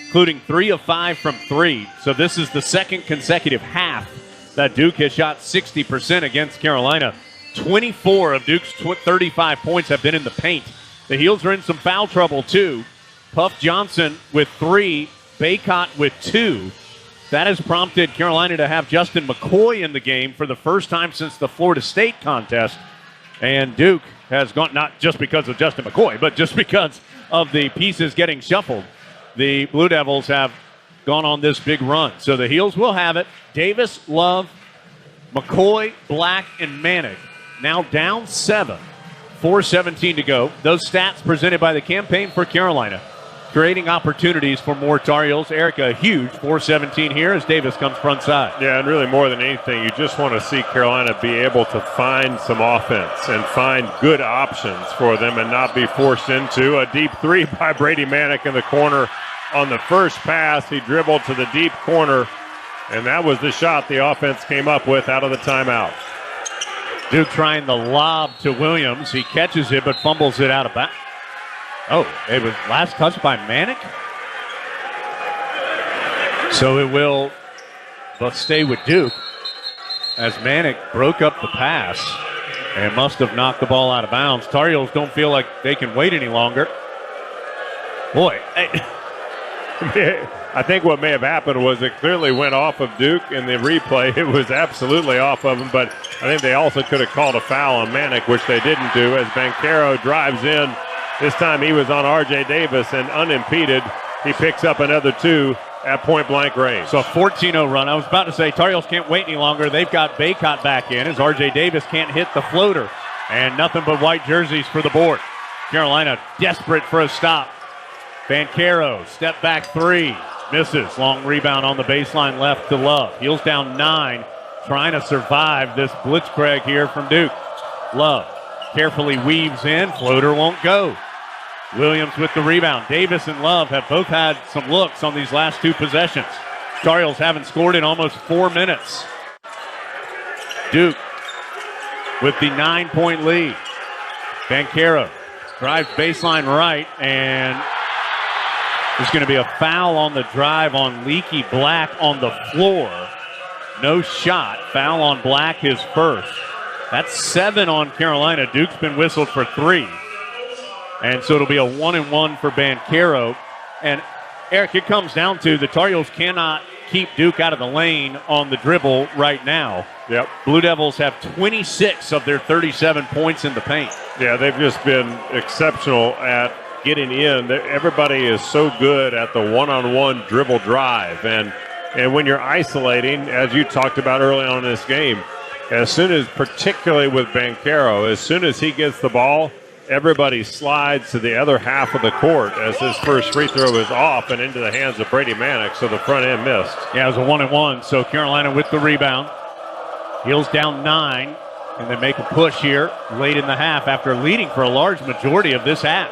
including 3 of 5 from 3. So this is the second consecutive half that Duke has shot 60% against Carolina. 24 of Duke's 35 points have been in the paint. The Heels are in some foul trouble, too. Puff Johnson with 3, Baycott with 2. That has prompted Carolina to have Justin McCoy in the game for the first time since the Florida State contest. And Duke has gone, not just because of Justin McCoy, but just because of the pieces getting shuffled. The Blue Devils have gone on this big run. So the Heels will have it. Davis, Love, McCoy, Black, and Manick now down 7. 4:17 to go. Those stats presented by the Campaign for Carolina, creating opportunities for more Tar Heels. Eric, a huge 4:17 here as Davis comes front side. Yeah, and really more than anything, you just want to see Carolina be able to find some offense and find good options for them and not be forced into a deep three by Brady Manick in the corner. On the first pass, he dribbled to the deep corner, and that was the shot the offense came up with out of the timeout. Duke trying the lob to Williams. He catches it but fumbles it out of bounds. Oh, it was last touch by Manick. So it will but stay with Duke as Manick broke up the pass and must have knocked the ball out of bounds. Tar Heels don't feel like they can wait any longer. Boy, I think what may have happened was it clearly went off of Duke in the replay. It was absolutely off of him, but I think they also could have called a foul on Manick, which they didn't do, as Banchero drives in. This time he was on R.J. Davis, and unimpeded, he picks up another 2 at point-blank range. So a 14-0 run. I was about to say, Tar Heels can't wait any longer. They've got Baycott back in as R.J. Davis can't hit the floater. And nothing but white jerseys for the board. Carolina desperate for a stop. Banchero, step back 3. Misses. Long rebound on the baseline left to Love. Heels down 9. Trying to survive this blitzkrieg here from Duke. Love carefully weaves in. Floater won't go. Williams with the rebound. Davis and Love have both had some looks on these last 2 possessions. Tar Heels haven't scored in almost 4 minutes. Duke with the 9-point lead. Banchero drives baseline right, and there's going to be a foul on the drive on Leaky Black on the floor. No shot. Foul on Black, his first. That's 7 on Carolina. Duke's been whistled for 3. And so it'll be a 1-and-1 for Banchero. And, Eric, it comes down to the Tar Heels cannot keep Duke out of the lane on the dribble right now. Yep. Blue Devils have 26 of their 37 points in the paint. Yeah, they've just been exceptional at getting in. Everybody is so good at the one-on-one dribble drive. And when you're isolating, as you talked about early on in this game, as soon as, particularly with Banchero, as soon as he gets the ball, everybody slides to the other half of the court as his first free throw is off and into the hands of Brady Manick, so the front end missed. Yeah, it was a 1-and-1, so Carolina with the rebound. Heels down 9, and they make a push here late in the half after leading for a large majority of this half.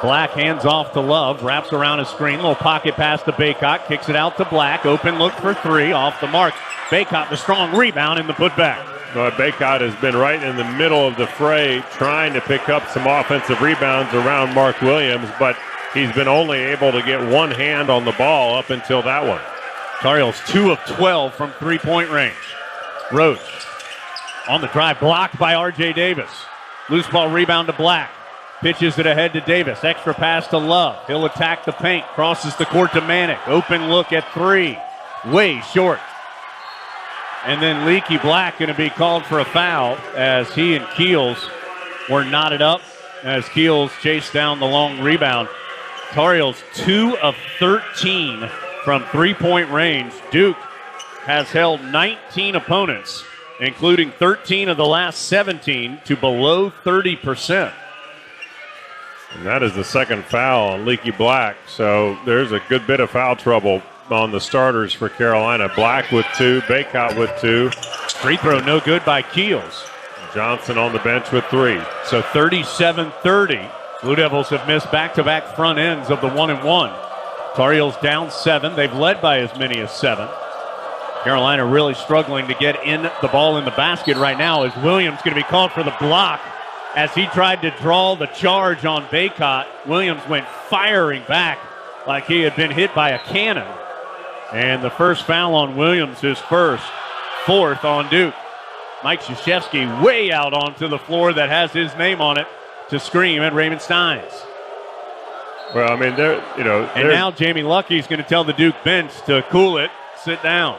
Black hands off to Love, wraps around a screen, little pocket pass to Baycott, kicks it out to Black, open look for 3, off the mark. Baycott, the strong rebound in the putback. Baycott has been right in the middle of the fray trying to pick up some offensive rebounds around Mark Williams, but he's been only able to get one hand on the ball up until that one. Tar Heels 2 of 12 from 3-point range. Roach on the drive, blocked by R.J. Davis. Loose ball rebound to Black. Pitches it ahead to Davis. Extra pass to Love. He'll attack the paint. Crosses the court to Manick. Open look at 3. Way short. And then Leaky Black going to be called for a foul as he and Keels were knotted up as Keels chased down the long rebound. Tar Heels 2 of 13 from 3-point range. Duke has held 19 opponents, including 13 of the last 17, to below 30%. And that is the second foul on Leaky Black, so there's a good bit of foul trouble on the starters for Carolina. Black with 2, Baycott with 2. Free throw no good by Keels. Johnson on the bench with 3. So 37-30. Blue Devils have missed back-to-back front ends of the 1-and-1. Tar Heels down 7. They've led by as many as 7. Carolina really struggling to get in the ball in the basket right now as Williams going to be called for the block as he tried to draw the charge on Baycott. Williams went firing back like he had been hit by a cannon. And the first foul on Williams is first, 4th on Duke. Mike Krzyzewski way out onto the floor that has his name on it to scream at Raymond Steins. Well, I mean, and now Jamie Lucky's going to tell the Duke bench to cool it, sit down.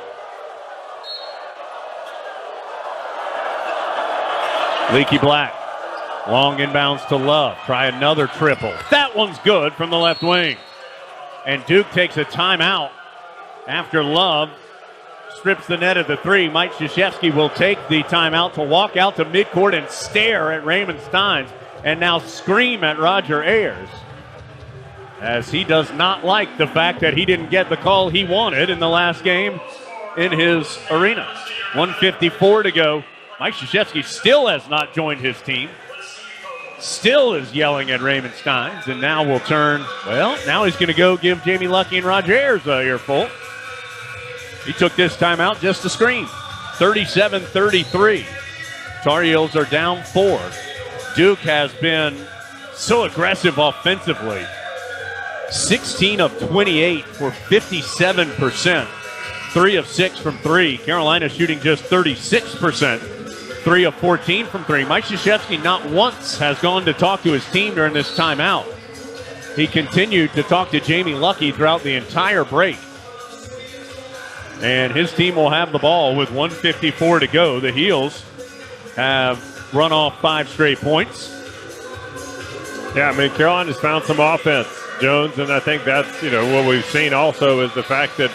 Leaky Black, long inbounds to Love. Try another triple. That one's good from the left wing. And Duke takes a timeout after Love strips the net of the 3. Mike Krzyzewski will take the timeout to walk out to midcourt and stare at Raymond Steins and now scream at Roger Ayers, as he does not like the fact that he didn't get the call he wanted in the last game in his arena. 1:54 to go. Mike Krzyzewski still has not joined his team. Still is yelling at Raymond Steins, and now will turn, now he's going to go give Jamie Lucky and Roger Ayers a earful. He took this timeout just to scream. 37-33. Tar Heels are down 4. Duke has been so aggressive offensively. 16 of 28 for 57%. 3 of 6 from 3. Carolina shooting just 36%. 3 of 14 from 3. Mike Krzyzewski not once has gone to talk to his team during this timeout. He continued to talk to Jamie Lucky throughout the entire break. And his team will have the ball with 1:54 to go. The Heels have run off 5 straight points. Yeah, I mean, Carolina's found some offense, Jones, and I think that's, what we've seen also is the fact that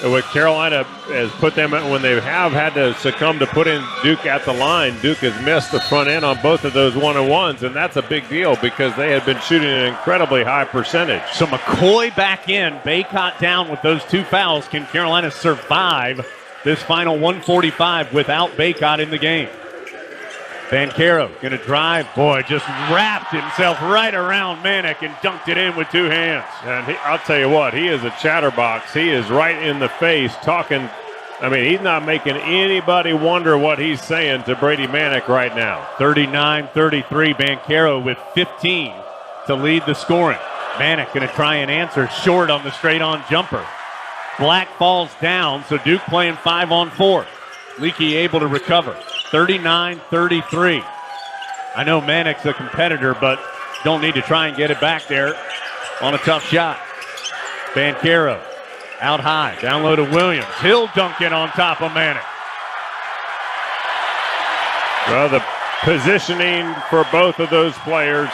what Carolina has put them at when they have had to succumb to put in Duke at the line. Duke has missed the front end on both of those one-on-ones, and that's a big deal because they had been shooting an incredibly high percentage. So McCoy back in, Baycott down with those 2 fouls. Can Carolina survive this final 145 without Baycott in the game? Banchero going to drive. Boy, just wrapped himself right around Manick and dunked it in with 2 hands. And I'll tell you what, he is a chatterbox. He is right in the face talking. I mean, he's not making anybody wonder what he's saying to Brady Manick right now. 39-33, Banchero with 15 to lead the scoring. Manick going to try and answer short on the straight-on jumper. Black falls down, so Duke playing 5-on-4. Leakey able to recover. 39-33. I know Manick's a competitor, but don't need to try and get it back there on a tough shot. Banchero out high, down low to Williams. He'll dunk it on top of Manick. Well, the positioning for both of those players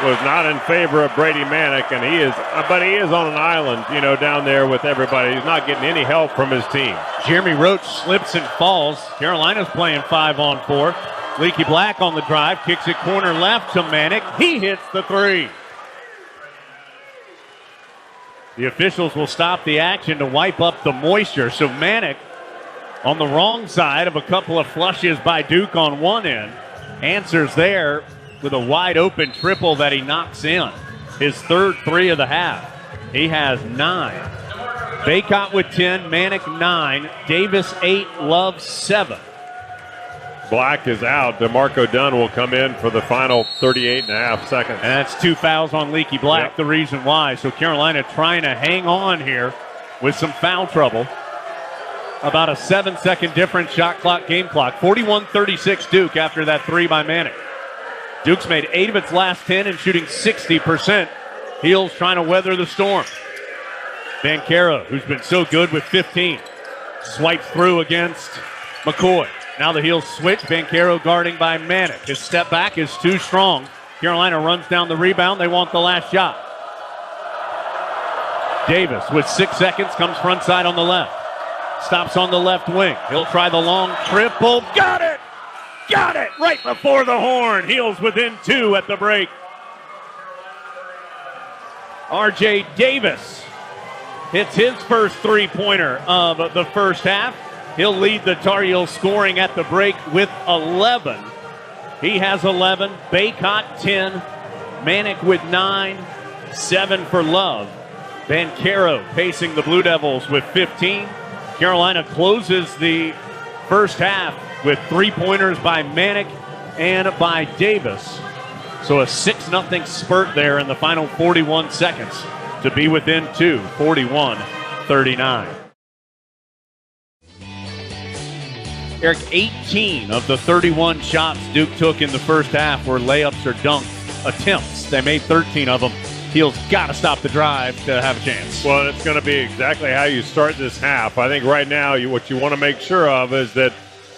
was not in favor of Brady Manick, and he is on an island, down there with everybody. He's not getting any help from his team. Jeremy Roach slips and falls. Carolina's playing 5-on-4. Leaky Black on the drive, kicks it corner left to Manick. He hits the 3. The officials will stop the action to wipe up the moisture. So Manick on the wrong side of a couple of flushes by Duke on one end. Answers there with a wide-open triple that he knocks in. His third 3 of the half. He has 9. Baycott with 10, Manick 9, Davis 8, Love 7. Black is out. DeMarco Dunn will come in for the final 38.5 seconds. And that's 2 fouls on Leaky Black, Yep. The reason why. So Carolina trying to hang on here with some foul trouble. About a 7-second difference, shot clock, game clock. 41-36 Duke after that 3 by Manick. Duke's made 8 of its last 10 and shooting 60%. Heels trying to weather the storm. Banchero, who's been so good with 15, swipes through against McCoy. Now the Heels switch. Banchero guarding by Manick. His step back is too strong. Carolina runs down the rebound. They want the last shot. Davis with 6 seconds comes front side on the left. Stops on the left wing. He'll try the long triple. Got it! Got it! Right before the horn. Heels within 2 at the break. R.J. Davis hits his first 3-pointer of the first half. He'll lead the Tar Heels scoring at the break with 11. He has 11. Baycott 10. Manick with 9. 7 for Love. Banchero pacing the Blue Devils with 15. Carolina closes the first half with 3-pointers by Manick and by Davis. So a 6-0 spurt there in the final 41 seconds to be within 2, 41-39. Eric, 18 of the 31 shots Duke took in the first half were layups or dunk attempts. They made 13 of them. Heels got to stop the drive to have a chance. Well, it's going to be exactly how you start this half. I think right now what you want to make sure of is that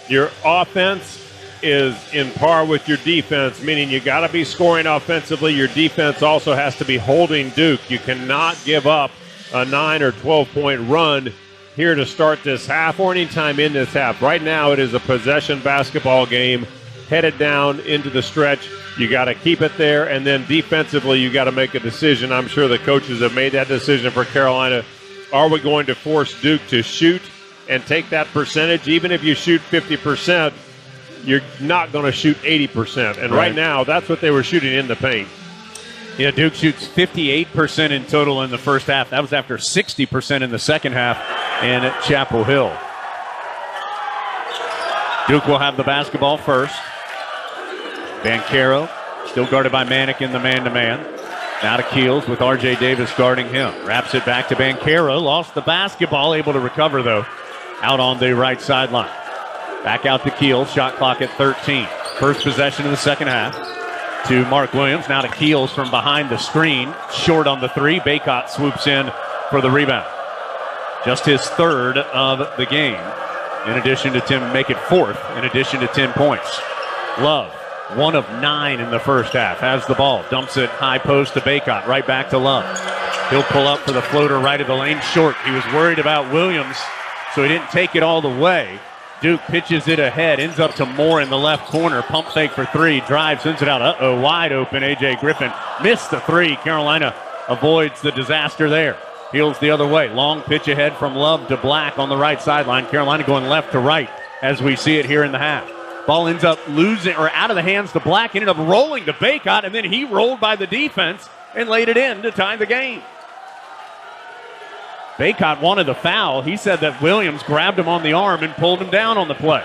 your offense is in par with your defense, meaning you got to be scoring offensively. Your defense also has to be holding Duke. You cannot give up a 9 or 12-point run here to start this half or any time in this half. Right now it is a possession basketball game headed down into the stretch. You got to keep it there, and then defensively you got to make a decision. I'm sure the coaches have made that decision for Carolina. Are we going to force Duke to shoot and take that percentage? Even if you shoot 50%, you're not going to shoot 80%. And right now, that's what they were shooting in the paint. Yeah, Duke shoots 58% in total in the first half. That was after 60% in the second half in Chapel Hill. Duke will have the basketball first. Banchero, still guarded by Manick in the man-to-man. Now to Keels with R.J. Davis guarding him. Wraps it back to Banchero. Lost the basketball, able to recover, though, out on the right sideline. Back out to Keels. Shot clock at 13. First possession of the second half. to Mark Williams. Now to Keels from behind the screen. Short on the three. Baycott swoops in for the rebound. Just his third of the game. In addition to Tim, make it fourth, in addition to 10 points. Love, 1 of 9 in the first half. Has the ball. Dumps it high post to Baycott. Right back to Love. He'll pull up for the floater right of the lane. Short. He was worried about Williams, so he didn't take it all the way. Duke pitches it ahead. Ends up to Moore in the left corner. Pump fake for three. Drive, sends it out. Uh-oh, wide open. A.J. Griffin missed the three. Carolina avoids the disaster there. Heels the other way. Long pitch ahead from Love to Black on the right sideline. Carolina going left to right as we see it here in the half. Ball ends up losing or out of the hands to Black. Ended up rolling to Baycott, and then he rolled by the defense and laid it in to tie the game. Baycott wanted the foul. He said that Williams grabbed him on the arm and pulled him down on the play.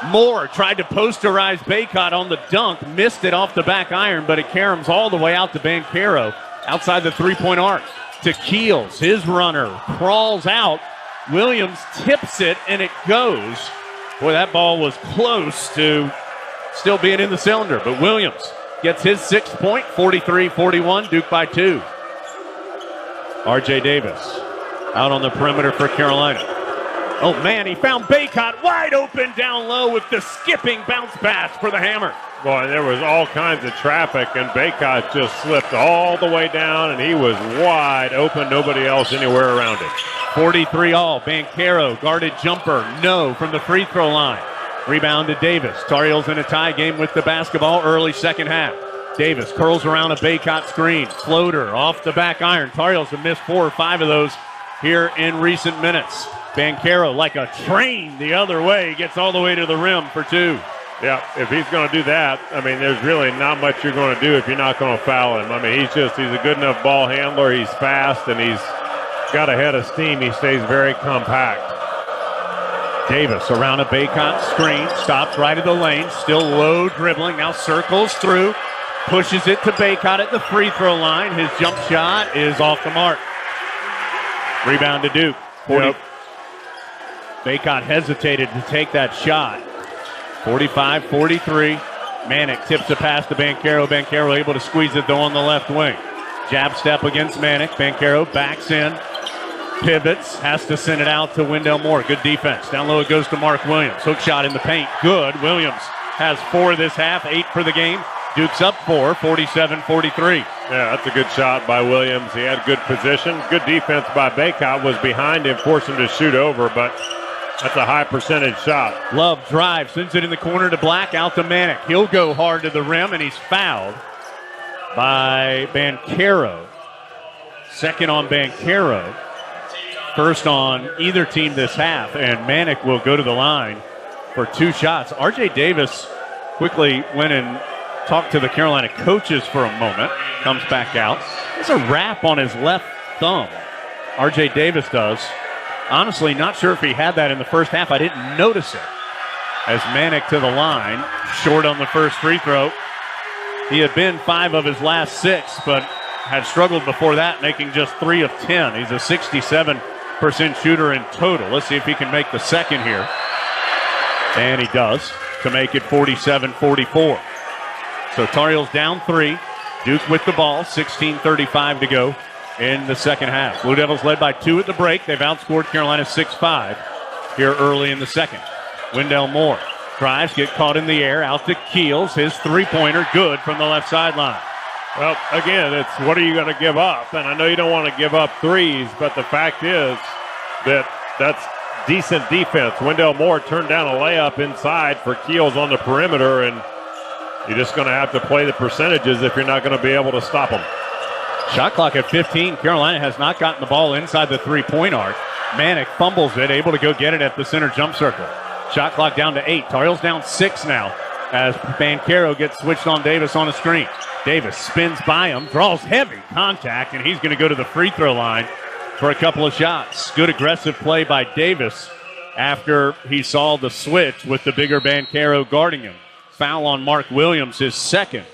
Moore tried to posterize Baycott on the dunk. Missed it off the back iron, but it caroms all the way out to Banchero outside the three-point arc. To Keels, his runner crawls out. Williams tips it, and it goes. Boy, that ball was close to still being in the cylinder, but Williams gets his 6th point, 43-41, Duke by 2. R.J. Davis out on the perimeter for Carolina. Oh, man, he found Baycott wide open down low with the skipping bounce pass for the Hammer. Boy, there was all kinds of traffic, and Baycott just slipped all the way down, and he was wide open. Nobody else anywhere around it. 43 all. Banchero, guarded jumper. No from the free throw line. Rebound to Davis. Tar Heels in a tie game with the basketball early second half. Davis curls around a Baycott screen. Floater off the back iron. Tar Heels have missed 4 or 5 of those here in recent minutes. Banchero, like a train the other way, gets all the way to the rim for 2. Yeah, if he's going to do that, I mean, there's really not much you're going to do if you're not going to foul him. I mean, he's a good enough ball handler. He's fast, and he's got a head of steam. He stays very compact. Davis around a Baycott screen, stops right at the lane, still low dribbling, now circles through, pushes it to Baycott at the free throw line. His jump shot is off the mark. Rebound to Duke. 40. Yep. Baycott hesitated to take that shot. 45-43. Manick tips a pass to Banchero. Banchero able to squeeze it, though, on the left wing. Jab step against Manick. Banchero backs in, pivots, has to send it out to Wendell Moore. Good defense. Down low it goes to Mark Williams. Hook shot in the paint. Good. Williams has 4 this half, 8 for the game. Duke's up 4, 47-43. Yeah, that's a good shot by Williams. He had good position. Good defense by Baycott. Was behind him, forced him to shoot over, but that's a high percentage shot. Love drives, sends it in the corner to Black, out to Manick. He'll go hard to the rim, and he's fouled by Banchero. Second on Banchero. First on either team this half, and Manick will go to the line for 2 shots. R.J. Davis quickly went and talked to the Carolina coaches for a moment. Comes back out. There's a wrap on his left thumb. R.J. Davis does. Honestly, not sure if he had that in the first half. I didn't notice it. As Manick to the line, short on the first free throw. He had been 5 of his last 6, but had struggled before that, making just 3 of 10. He's a 67% shooter in total. Let's see if he can make the second here. And he does, to make it 47-44. So Tar Heels down 3. Duke with the ball, 16:35 to go in the second half. Blue Devils led by 2 at the break. They've outscored Carolina 6-5 here early in the second. Wendell Moore drives, get caught in the air, out to Keels. His three-pointer, good from the left sideline. Well, again, it's what are you going to give up? And I know you don't want to give up threes, but the fact is that that's decent defense. Wendell Moore turned down a layup inside for Keels on the perimeter, and you're just going to have to play the percentages if you're not going to be able to stop them. Shot clock at 15. Carolina has not gotten the ball inside the three-point arc. Manick fumbles it, able to go get it at the center jump circle. Shot clock down to 8. Tar Heels down 6 now as Banchero gets switched on Davis on a screen. Davis spins by him, draws heavy contact, and he's going to go to the free throw line for a couple of shots. Good aggressive play by Davis after he saw the switch with the bigger Banchero guarding him. Foul on Mark Williams, his second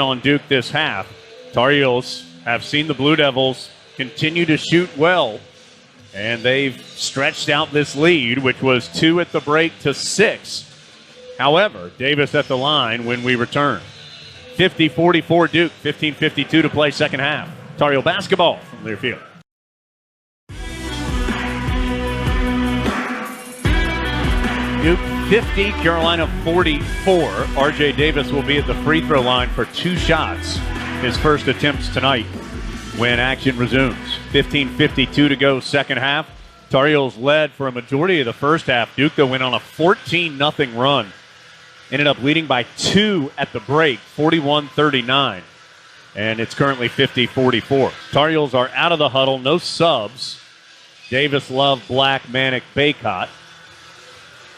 on Duke this half. Tar Heels have seen the Blue Devils continue to shoot well, and they've stretched out this lead, which was 2 at the break to 6. However, Davis at the line when we return. 50-44 Duke, 15:52 to play second half. Tar Heel basketball from Learfield. Duke 50, Carolina 44. R.J. Davis will be at the free throw line for 2 shots. His first attempts tonight when action resumes. 15:52 to go second half. Tar Heels led for a majority of the first half. Duke, though, went on a 14-0 run. Ended up leading by 2 at the break, 41-39. And it's currently 50-44. Tar Heels are out of the huddle, no subs. Davis, Love, Black, Manick, Baycott.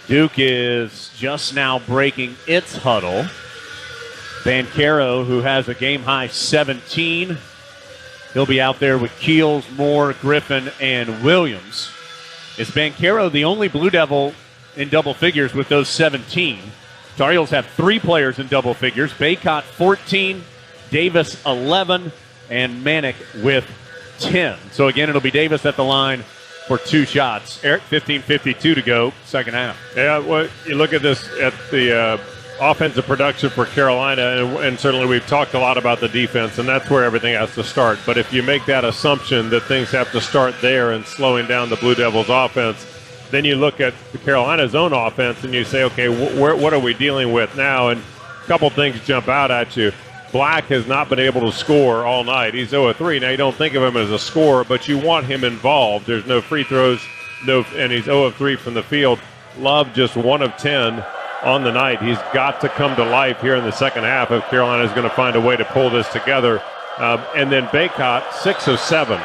Duke is just now breaking its huddle. Banchero, who has a game-high 17. He'll be out there with Keels, Moore, Griffin, and Williams. Is Banchero the only Blue Devil in double figures with those 17? Tar Heels have 3 players in double figures. Baycott 14, Davis 11, and Manick with 10. So again, it'll be Davis at the line for 2 shots. Eric, 15:52 to go, second half. Yeah, well, you look at this, at the offensive production for Carolina, and certainly we've talked a lot about the defense, and that's where everything has to start. But if you make that assumption that things have to start there and slowing down the Blue Devils' offense, then you look at Carolina's own offense and you say, okay, what are we dealing with now? And a couple things jump out at you. Black has not been able to score all night. He's 0 of 3. Now, you don't think of him as a scorer, but you want him involved. There's no free throws, and he's 0 of 3 from the field. Love just 1 of 10 on the night. He's got to come to life here in the second half if Carolina is going to find a way to pull this together. And then Baycott, 6 of 7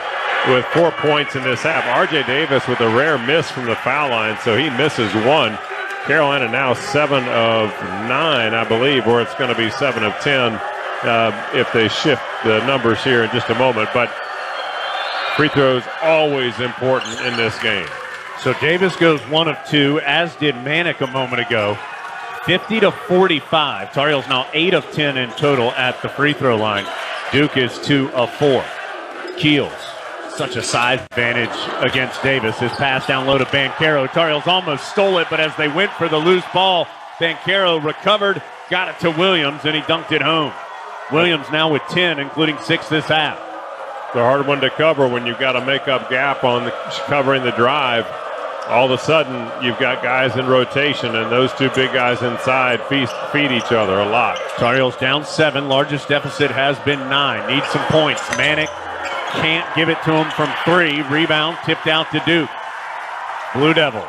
with 4 points in this half. R.J. Davis with a rare miss from the foul line, so he misses 1. Carolina now 7 of 9, I believe, or it's going to be 7 of 10. If they shift the numbers here in just a moment. But free throws always important in this game. So Davis goes 1 of 2, as did Manick a moment ago. 50-45. Tar Heels now 8 of 10 in total at the free throw line. Duke is 2 of 4. Keels, such a size advantage against Davis. His pass down low to Banchero. Tar Heels almost stole it, but as they went for the loose ball, Banchero recovered, got it to Williams, and he dunked it home. Williams now with 10, including 6 this half. It's a hard one to cover when you've got to make up gap on covering the drive. All of a sudden, you've got guys in rotation, and those 2 big guys inside feed each other a lot. Tar Heels down 7. Largest deficit has been 9. Needs some points. Manick can't give it to him from 3. Rebound tipped out to Duke. Blue Devils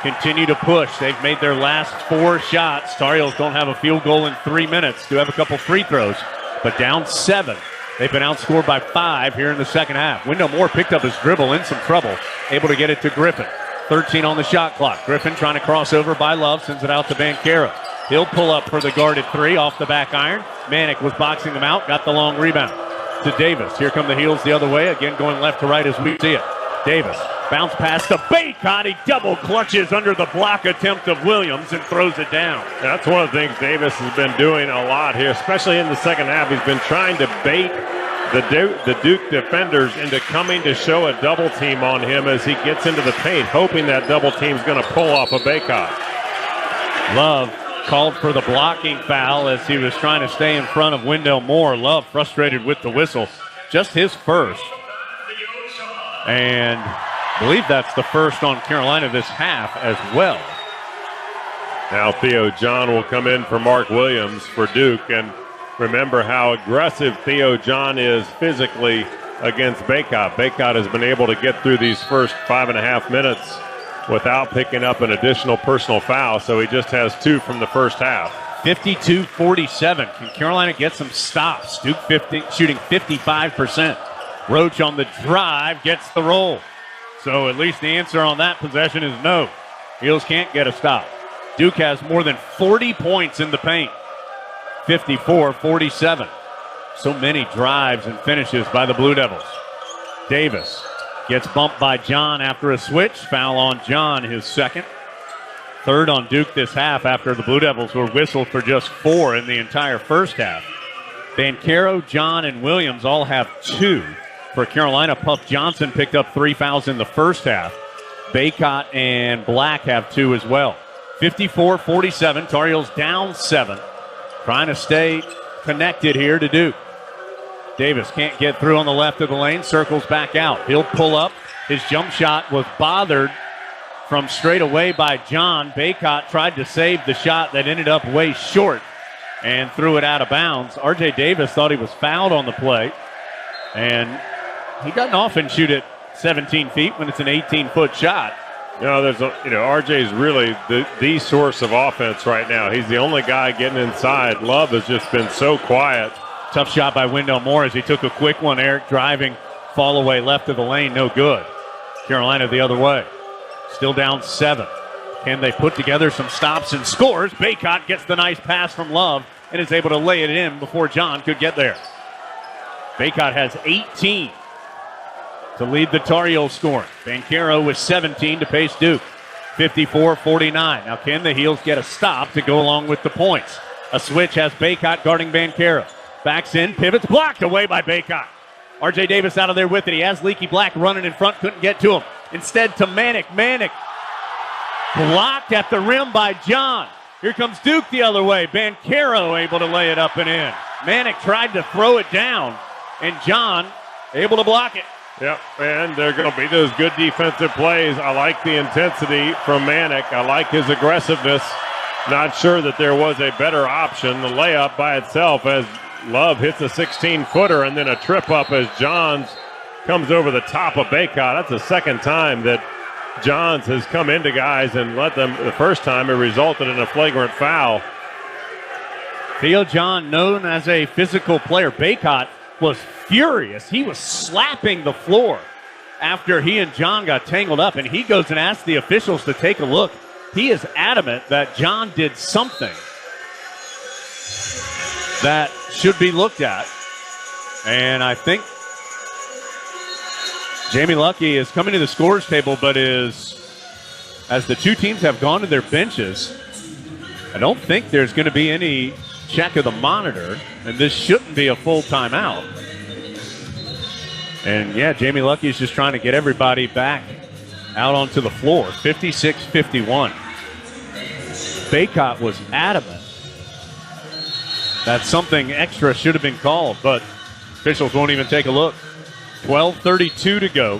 continue to push. They've made their last 4 shots. Tar Heels don't have a field goal in 3 minutes. Do have a couple free throws, but down 7. They've been outscored by 5 here in the second half. Wendell Moore picked up his dribble in some trouble, able to get it to Griffin. 13 on the shot clock. Griffin trying to cross over by Love, sends it out to Banchero. He'll pull up for the guarded 3 off the back iron. Manick was boxing them out, got the long rebound to Davis. Here come the Heels the other way, again going left to right as we see it. Davis, bounce pass to Baycott. He double clutches under the block attempt of Williams and throws it down. That's one of the things Davis has been doing a lot here, especially in the second half. He's been trying to bait the Duke defenders into coming to show a double team on him as he gets into the paint, hoping that double team's going to pull off a Baycott. Love called for the blocking foul as he was trying to stay in front of Wendell Moore. Love frustrated with the whistle. Just his first. And I believe that's the first on Carolina this half as well. Now Theo John will come in for Mark Williams for Duke. And remember how aggressive Theo John is physically against Baycott. Baycott has been able to get through these first 5.5 minutes without picking up an additional personal foul. So he just has 2 from the first half. 52-47. Can Carolina get some stops? Duke shooting 55%. Roach on the drive gets the roll. So at least the answer on that possession is no. Heels can't get a stop. Duke has more than 40 points in the paint. 54-47. So many drives and finishes by the Blue Devils. Davis gets bumped by John after a switch. Foul on John, his second. Third on Duke this half after the Blue Devils were whistled for just 4 in the entire first half. Banchero, John, and Williams all have 2. For Carolina, Puff Johnson picked up 3 fouls in the first half. Baycott and Black have 2 as well. 54-47. Tar Heels down 7. Trying to stay connected here to Duke. Davis can't get through on the left of the lane, circles back out. He'll pull up. His jump shot was bothered from straight away by John. Baycott tried to save the shot that ended up way short and threw it out of bounds. R.J. Davis thought he was fouled on the play, and he doesn't often shoot it 17 feet when it's an 18-foot shot. RJ's really the source of offense right now. He's the only guy getting inside. Love has just been so quiet. Tough shot by Wendell Moore as he took a quick one. Eric driving, fall away left of the lane, no good. Carolina the other way. Still down 7. Can they put together some stops and scores? Baycott gets the nice pass from Love and is able to lay it in before John could get there. Baycott has 18 to lead the Tar Heels scoring. Banchero with 17 to pace Duke. 54-49. Now can the Heels get a stop to go along with the points? A switch has Baycott guarding Banchero. Backs in, pivots, blocked away by Baycott. R.J. Davis out of there with it. He has Leaky Black running in front, couldn't get to him. Instead to Manick. Manick blocked at the rim by John. Here comes Duke the other way. Banchero able to lay it up and in. Manick tried to throw it down, and John able to block it. Yep, and they're going to be those good defensive plays. I like the intensity from Manick. I like his aggressiveness. Not sure that there was a better option. The layup by itself as Love hits a 16-footer and then a trip up as Johns comes over the top of Baycott. That's the second time that Johns has come into guys and let them. The first time it resulted in a flagrant foul. Theo John, known as a physical player. Baycott was furious. He was slapping the floor after he and John got tangled up, and he goes and asks the officials to take a look. He is adamant that John did something that should be looked at. And I think Jamie Luckey is coming to the scores table, but as the two teams have gone to their benches, I don't think there's going to be any check of the monitor, and this shouldn't be a full timeout. And yeah, Jamie Luckey is just trying to get everybody back out onto the floor. 56-51. Baycott was adamant that something extra should have been called, but officials won't even take a look. 12:32 to go.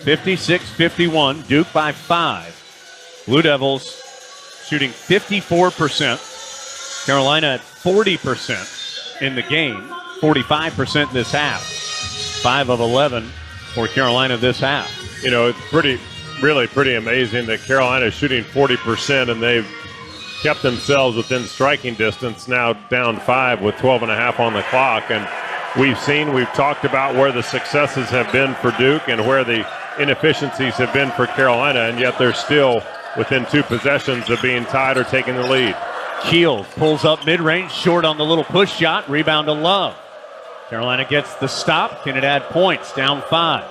56-51. Duke by 5. Blue Devils shooting 54%. Carolina at 40% in the game. 45% this half. 5 of 11 for Carolina this half. It's really pretty amazing that Carolina is shooting 40% and they've kept themselves within striking distance, now down 5 with 12.5 on the clock. And we've talked about where the successes have been for Duke and where the inefficiencies have been for Carolina, and yet they're still within 2 possessions of being tied or taking the lead. Keels pulls up mid-range, short on the little push shot, rebound to Love. Carolina gets the stop. Can it add points? Down 5.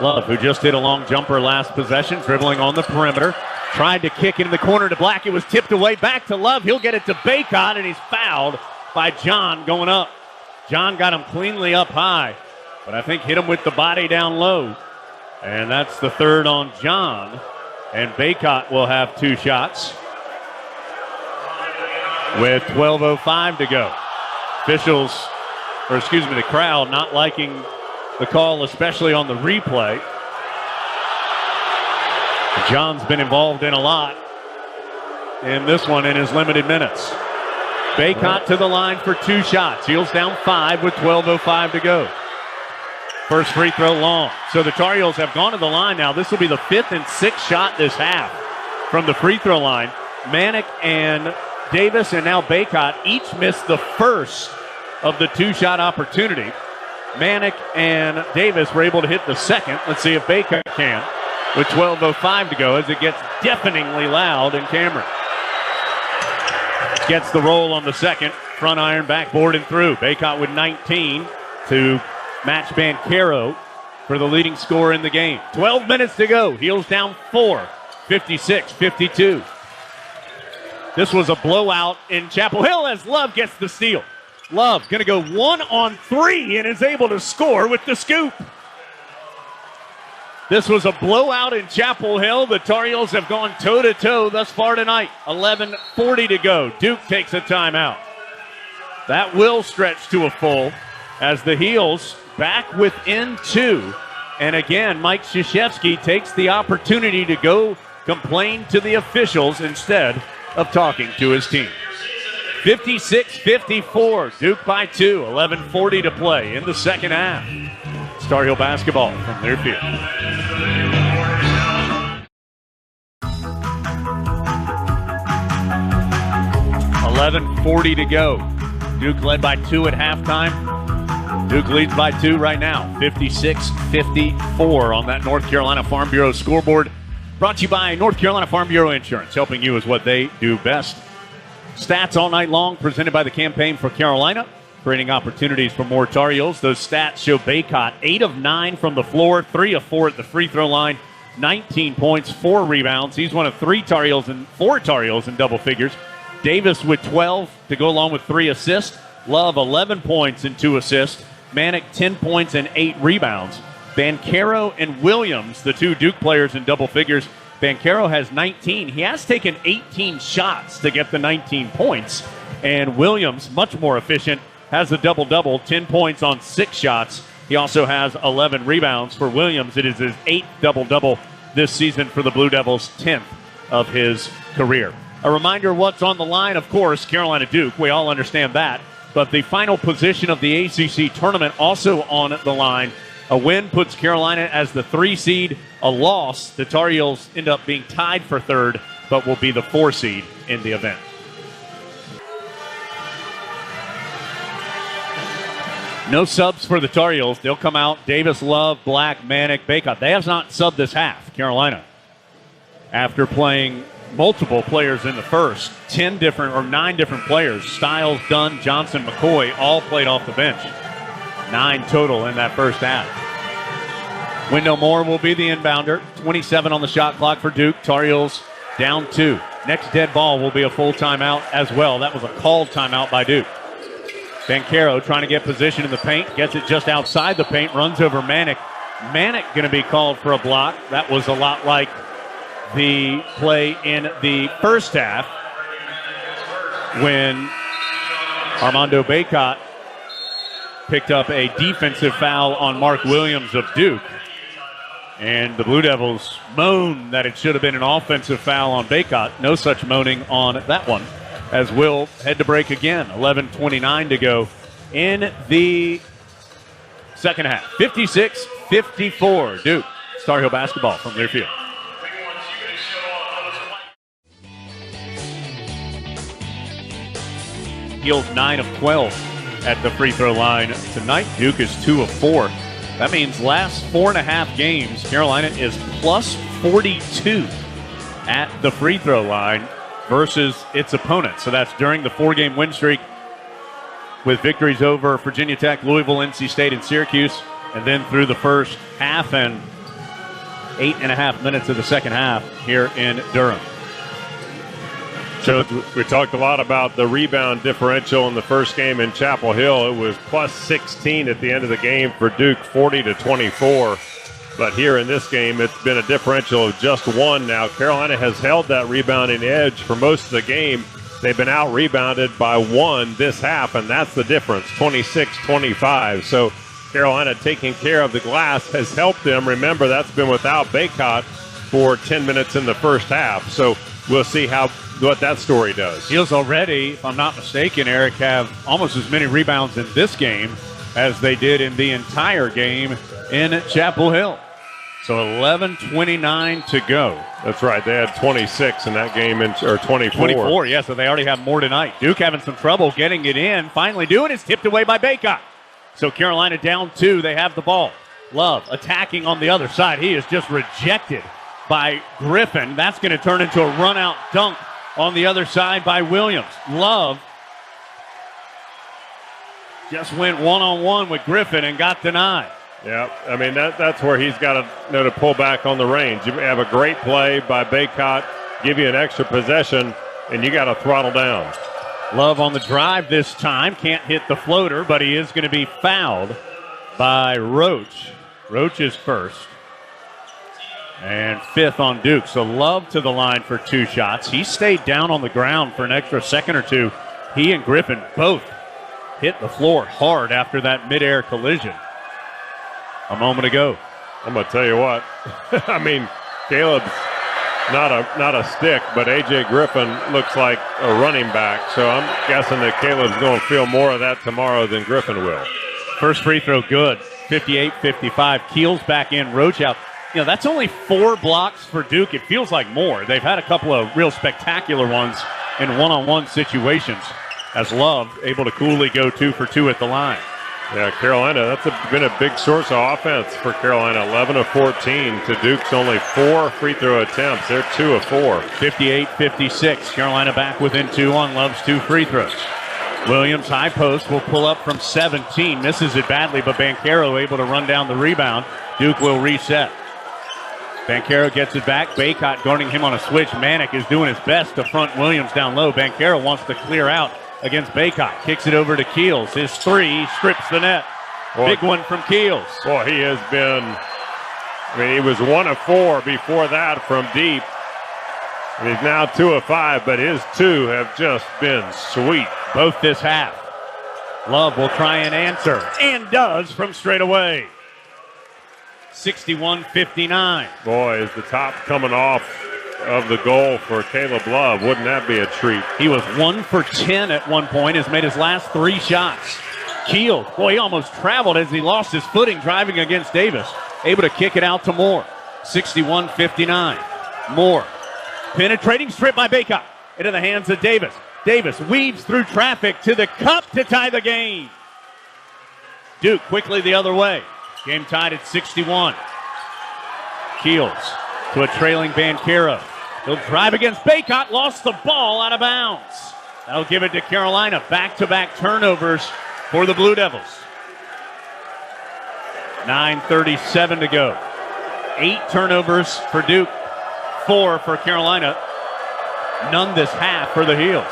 Love, who just hit a long jumper last possession, dribbling on the perimeter. Tried to kick it in the corner to Black. It was tipped away back to Love. He'll get it to Baycott, and he's fouled by John going up. John got him cleanly up high, but I think hit him with the body down low. And that's the third on John. And Baycott will have 2 shots with 12:05 to go. The crowd not liking the call, especially on the replay. John's been involved in a lot in this one in his limited minutes. Baycott to the line for 2 shots. Heels down 5 with 12:05 to go. First free throw long. So the Tar Heels have gone to the line now. This will be the 5th and 6th shot this half from the free throw line. Manick and Davis and now Baycott each missed the first of the 2-shot opportunity. Manick and Davis were able to hit the second. Let's see if Baycott can with 12:05 to go as it gets deafeningly loud in Cameron. Gets the roll on the second. Front iron, backboard, and through. Baycott with 19 to match Banchero for the leading scorer in the game. 12 minutes to go. Heels down 4. 56-52. This was a blowout in Chapel Hill as Love gets the steal. Love going to go 1-on-3 and is able to score with the scoop. This was a blowout in Chapel Hill. The Tar Heels have gone toe-to-toe thus far tonight. 11:40 to go. Duke takes a timeout. That will stretch to a full as the Heels back within 2. And again, Mike Krzyzewski takes the opportunity to go complain to the officials instead of talking to his team. 56-54, Duke by 2, 11:40 to play in the second half. Star Heel basketball from their field. 11:40 to go. Duke led by 2 at halftime. Duke leads by 2 right now, 56-54 on that North Carolina Farm Bureau scoreboard. Brought to you by North Carolina Farm Bureau Insurance, helping you is what they do best. Stats all night long presented by the Campaign for Carolina, creating opportunities for more Tar Heels. Those stats show Baycott 8 of 9 from the floor, 3 of 4 at the free throw line, 19 points, 4 rebounds. He's one of 3 Tar Heels and 4 Tar Heels in double figures. Davis with 12 to go along with 3 assists. Love 11 points and 2 assists. Manick 10 points and 8 rebounds. Banchero and Williams, the 2 Duke players in double figures. Banchero has 19. He has taken 18 shots to get the 19 points. And Williams, much more efficient, has a double-double, 10 points on 6 shots. He also has 11 rebounds. For Williams, it is his 8th double-double this season for the Blue Devils, 10th of his career. A reminder what's on the line, of course, Carolina Duke. We all understand that. But the final position of the ACC tournament also on the line. A win puts Carolina as the 3 seed. A loss, the Tar Heels end up being tied for 3rd, but will be the 4 seed in the event. No subs for the Tar Heels. They'll come out. Davis, Love, Black, Manick, Baycott. They have not subbed this half, Carolina. After playing multiple players in the first, 9 different players. Stiles, Dunn, Johnson, McCoy all played off the bench. 9 total in that first half. Wendell Moore will be the inbounder. 27 on the shot clock for Duke. Tar Heels down 2. Next dead ball will be a full timeout as well. That was a called timeout by Duke. Banchero trying to get position in the paint. Gets it just outside the paint. Runs over Manick. Manick going to be called for a block. That was a lot like the play in the first half when Armando Baycott picked up a defensive foul on Mark Williams of Duke. And the Blue Devils moan that it should have been an offensive foul on Baycott. No such moaning on that one, as we'll head to break again. 11:29 to go in the second half. 56-54, Duke. Star Heel basketball from their field. Heels 9 of 12 at the free throw line tonight. Duke is 2 of 4. That means last 4.5 games, Carolina is plus 42 at the free throw line versus its opponent. So that's during the 4-game win streak with victories over Virginia Tech, Louisville, NC State, and Syracuse, and then through the first half and 8.5 minutes of the second half here in Durham. So we talked a lot about the rebound differential in the first game in Chapel Hill. It was plus 16 at the end of the game for Duke, 40-24. But here in this game, it's been a differential of just 1 now. Carolina has held that rebounding edge for most of the game. They've been out-rebounded by 1 this half, and that's the difference, 26-25. So Carolina taking care of the glass has helped them. Remember, that's been without Baycott for 10 minutes in the first half. So we'll see what that story does. Heels already, if I'm not mistaken, Eric, have almost as many rebounds in this game as they did in the entire game in Chapel Hill. So 11:29 to go. That's right. They had 26 in that game, or 24. 24, yeah, so they already have more tonight. Duke having some trouble getting it in. Finally doing it. It's tipped away by Baycott. So Carolina down 2. They have the ball. Love attacking on the other side. He is just rejected by Griffin. That's going to turn into a run-out dunk on the other side by Williams. Love just went one-on-one with Griffin and got denied. Yeah, I mean, that's where he's got to know to pull back on the range. You have a great play by Baycott, give you an extra possession, and you got to throttle down. Love on the drive this time. Can't hit the floater, but he is going to be fouled by Roach. Roach is first. And 5th on Duke. So Love to the line for 2 shots. He stayed down on the ground for an extra second or 2. He and Griffin both hit the floor hard after that midair collision a moment ago. I'm going to tell you what. I mean, Caleb's not a stick, but A.J. Griffin looks like a running back. So I'm guessing that Caleb's going to feel more of that tomorrow than Griffin will. First free throw good. 58-55. Keels back in. Roach out. You know, that's only 4 blocks for Duke. It feels like more. They've had a couple of real spectacular ones in one-on-one situations, as Love able to coolly go 2 for 2 at the line. Yeah, Carolina, that's been a big source of offense for Carolina. 11 of 14 to Duke's only 4 free throw attempts. They're 2 of 4. 58-56. Carolina back within 2 on Love's 2 free throws. Williams, high post, will pull up from 17. Misses it badly, but Banchero able to run down the rebound. Duke will reset. Banchero gets it back. Baycott guarding him on a switch. Manick is doing his best to front Williams down low. Banchero wants to clear out against Baycott. Kicks it over to Keels. His 3 strips the net. Boy, big one from Keels. Boy, he has been, he was 1 of 4 before that from deep. And he's now 2 of 5, but his 2 have just been sweet. Both this half. Love will try and answer, and does from straight away. 61-59. Boy, is the top coming off of the goal for Caleb Love. Wouldn't that be a treat? He was 1 for 10 at one point, has made his last 3 shots. Keeled. Boy, he almost traveled as he lost his footing driving against Davis. Able to kick it out to Moore. 61-59. Moore. Penetrating strip by Baycott. Into the hands of Davis. Davis weaves through traffic to the cup to tie the game. Duke quickly the other way. Game tied at 61. Keels to a trailing Banchero. He'll drive against Baycott. Lost the ball out of bounds. That'll give it to Carolina. Back-to-back turnovers for the Blue Devils. 9:37 to go. 8 turnovers for Duke. 4 for Carolina. None this half for the Heels.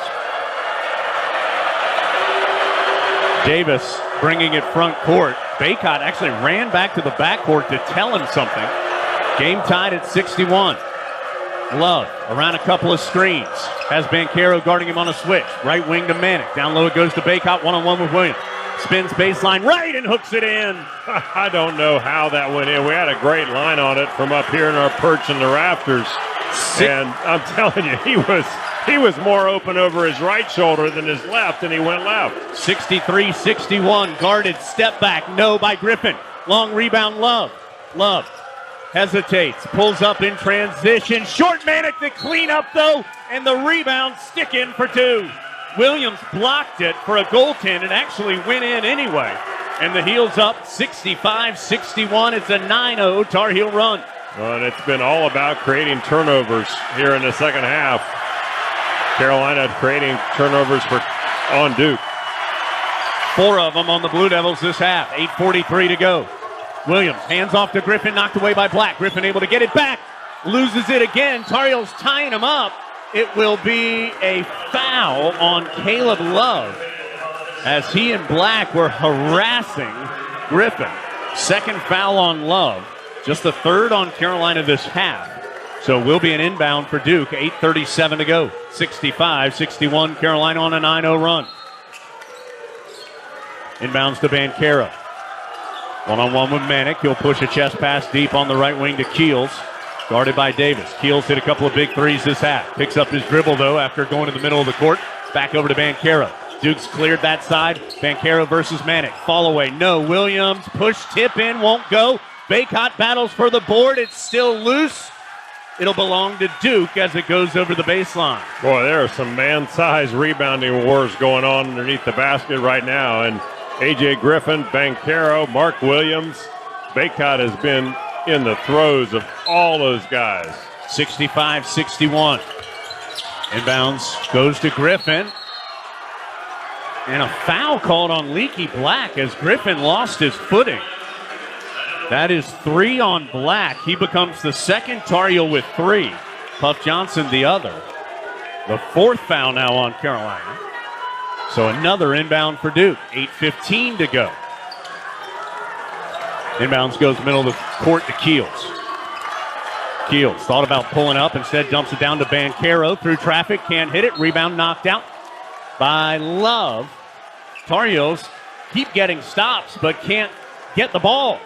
Davis bringing it front court. Baycott actually ran back to the backcourt to tell him something. Game tied at 61. Love around a couple of screens. Has Banchero guarding him on a switch. Right wing to Manick. Down low it goes to Baycott. One-on-one with Williams. Spins baseline right and hooks it in. I don't know how that went in. We had a great line on it from up here in our perch in the rafters. And I'm telling you, he was more open over his right shoulder than his left, and he went left. 63-61. Guarded. Step back. No by Griffin. Long rebound. Love. Love hesitates. Pulls up in transition. Short Manick the cleanup, though, and the rebound stick in for 2. Williams blocked it for a goaltend and actually went in anyway. And the Heels up 65-61. It's a 9-0 Tar Heel run. Well, and it's been all about creating turnovers here in the second half. Carolina creating turnovers on Duke. 4 of them on the Blue Devils this half. 8:43 to go. Williams hands off to Griffin, knocked away by Black. Griffin able to get it back. Loses it again. Tar Heels tying him up. It will be a foul on Caleb Love as he and Black were harassing Griffin. Second foul on Love. Just the 3rd on Carolina this half. So will be an inbound for Duke. 8:37 to go. 65-61. Carolina on a 9-0 run. Inbounds to Banchero. One-on-one with Manick. He'll push a chest pass deep on the right wing to Keels. Guarded by Davis. Keels hit a couple of big threes this half. Picks up his dribble, though, after going to the middle of the court. Back over to Banchero. Duke's cleared that side. Banchero versus Manick. Fall away. No. Williams. Push tip in. Won't go. Baycott battles for the board. It's still loose. It'll belong to Duke as it goes over the baseline. Boy, there are some man-sized rebounding wars going on underneath the basket right now. And A.J. Griffin, Banchero, Mark Williams. Baycott has been in the throes of all those guys. 65-61. Inbounds goes to Griffin. And a foul called on Leaky Black as Griffin lost his footing. That is 3 on Black. He becomes the second Tar Heel with 3. Puff Johnson the other. The 4th foul now on Carolina. So another inbound for Duke. 8:15 to go. Inbounds goes middle of the court to Keels. Keels thought about pulling up, instead dumps it down to Banchero through traffic, can't hit it, rebound knocked out by Love. Tar Heels keep getting stops but can't get the ball.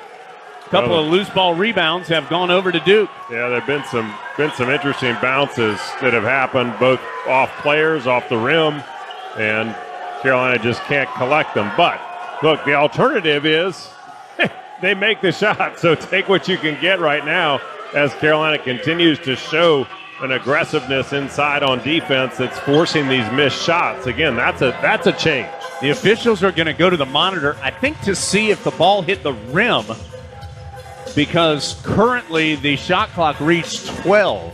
A couple of loose ball rebounds have gone over to Duke. Yeah, there have been some interesting bounces that have happened, both off players, off the rim, and Carolina just can't collect them. But, look, the alternative is they make the shot, so take what you can get right now as Carolina continues to show an aggressiveness inside on defense that's forcing these missed shots. Again, that's a change. The officials are going to go to the monitor, I think, to see if the ball hit the rim, because currently the shot clock reached 12.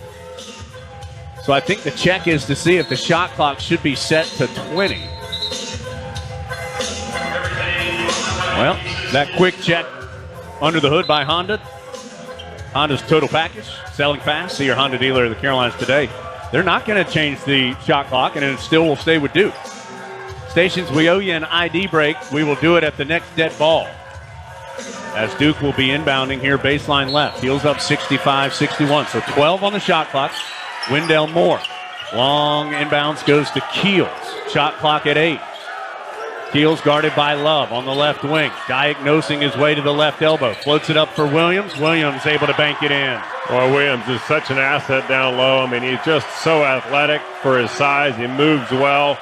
So I think the check is to see if the shot clock should be set to 20. Well, that quick check under the hood by Honda. Honda's total package, selling fast. See your Honda dealer of the Carolinas today. They're not going to change the shot clock, and it still will stay with Duke. Stations, we owe you an ID break. We will do it at the next dead ball, as Duke will be inbounding here baseline left. Heels up 65-61. So 12 on the shot clock. Wendell Moore. Long inbounds goes to Keels. Shot clock at 8. Keels guarded by Love on the left wing. Diagnosing his way to the left elbow. Floats it up for Williams. Williams able to bank it in. Well, Williams is such an asset down low. I mean, he's just so athletic for his size. He moves well.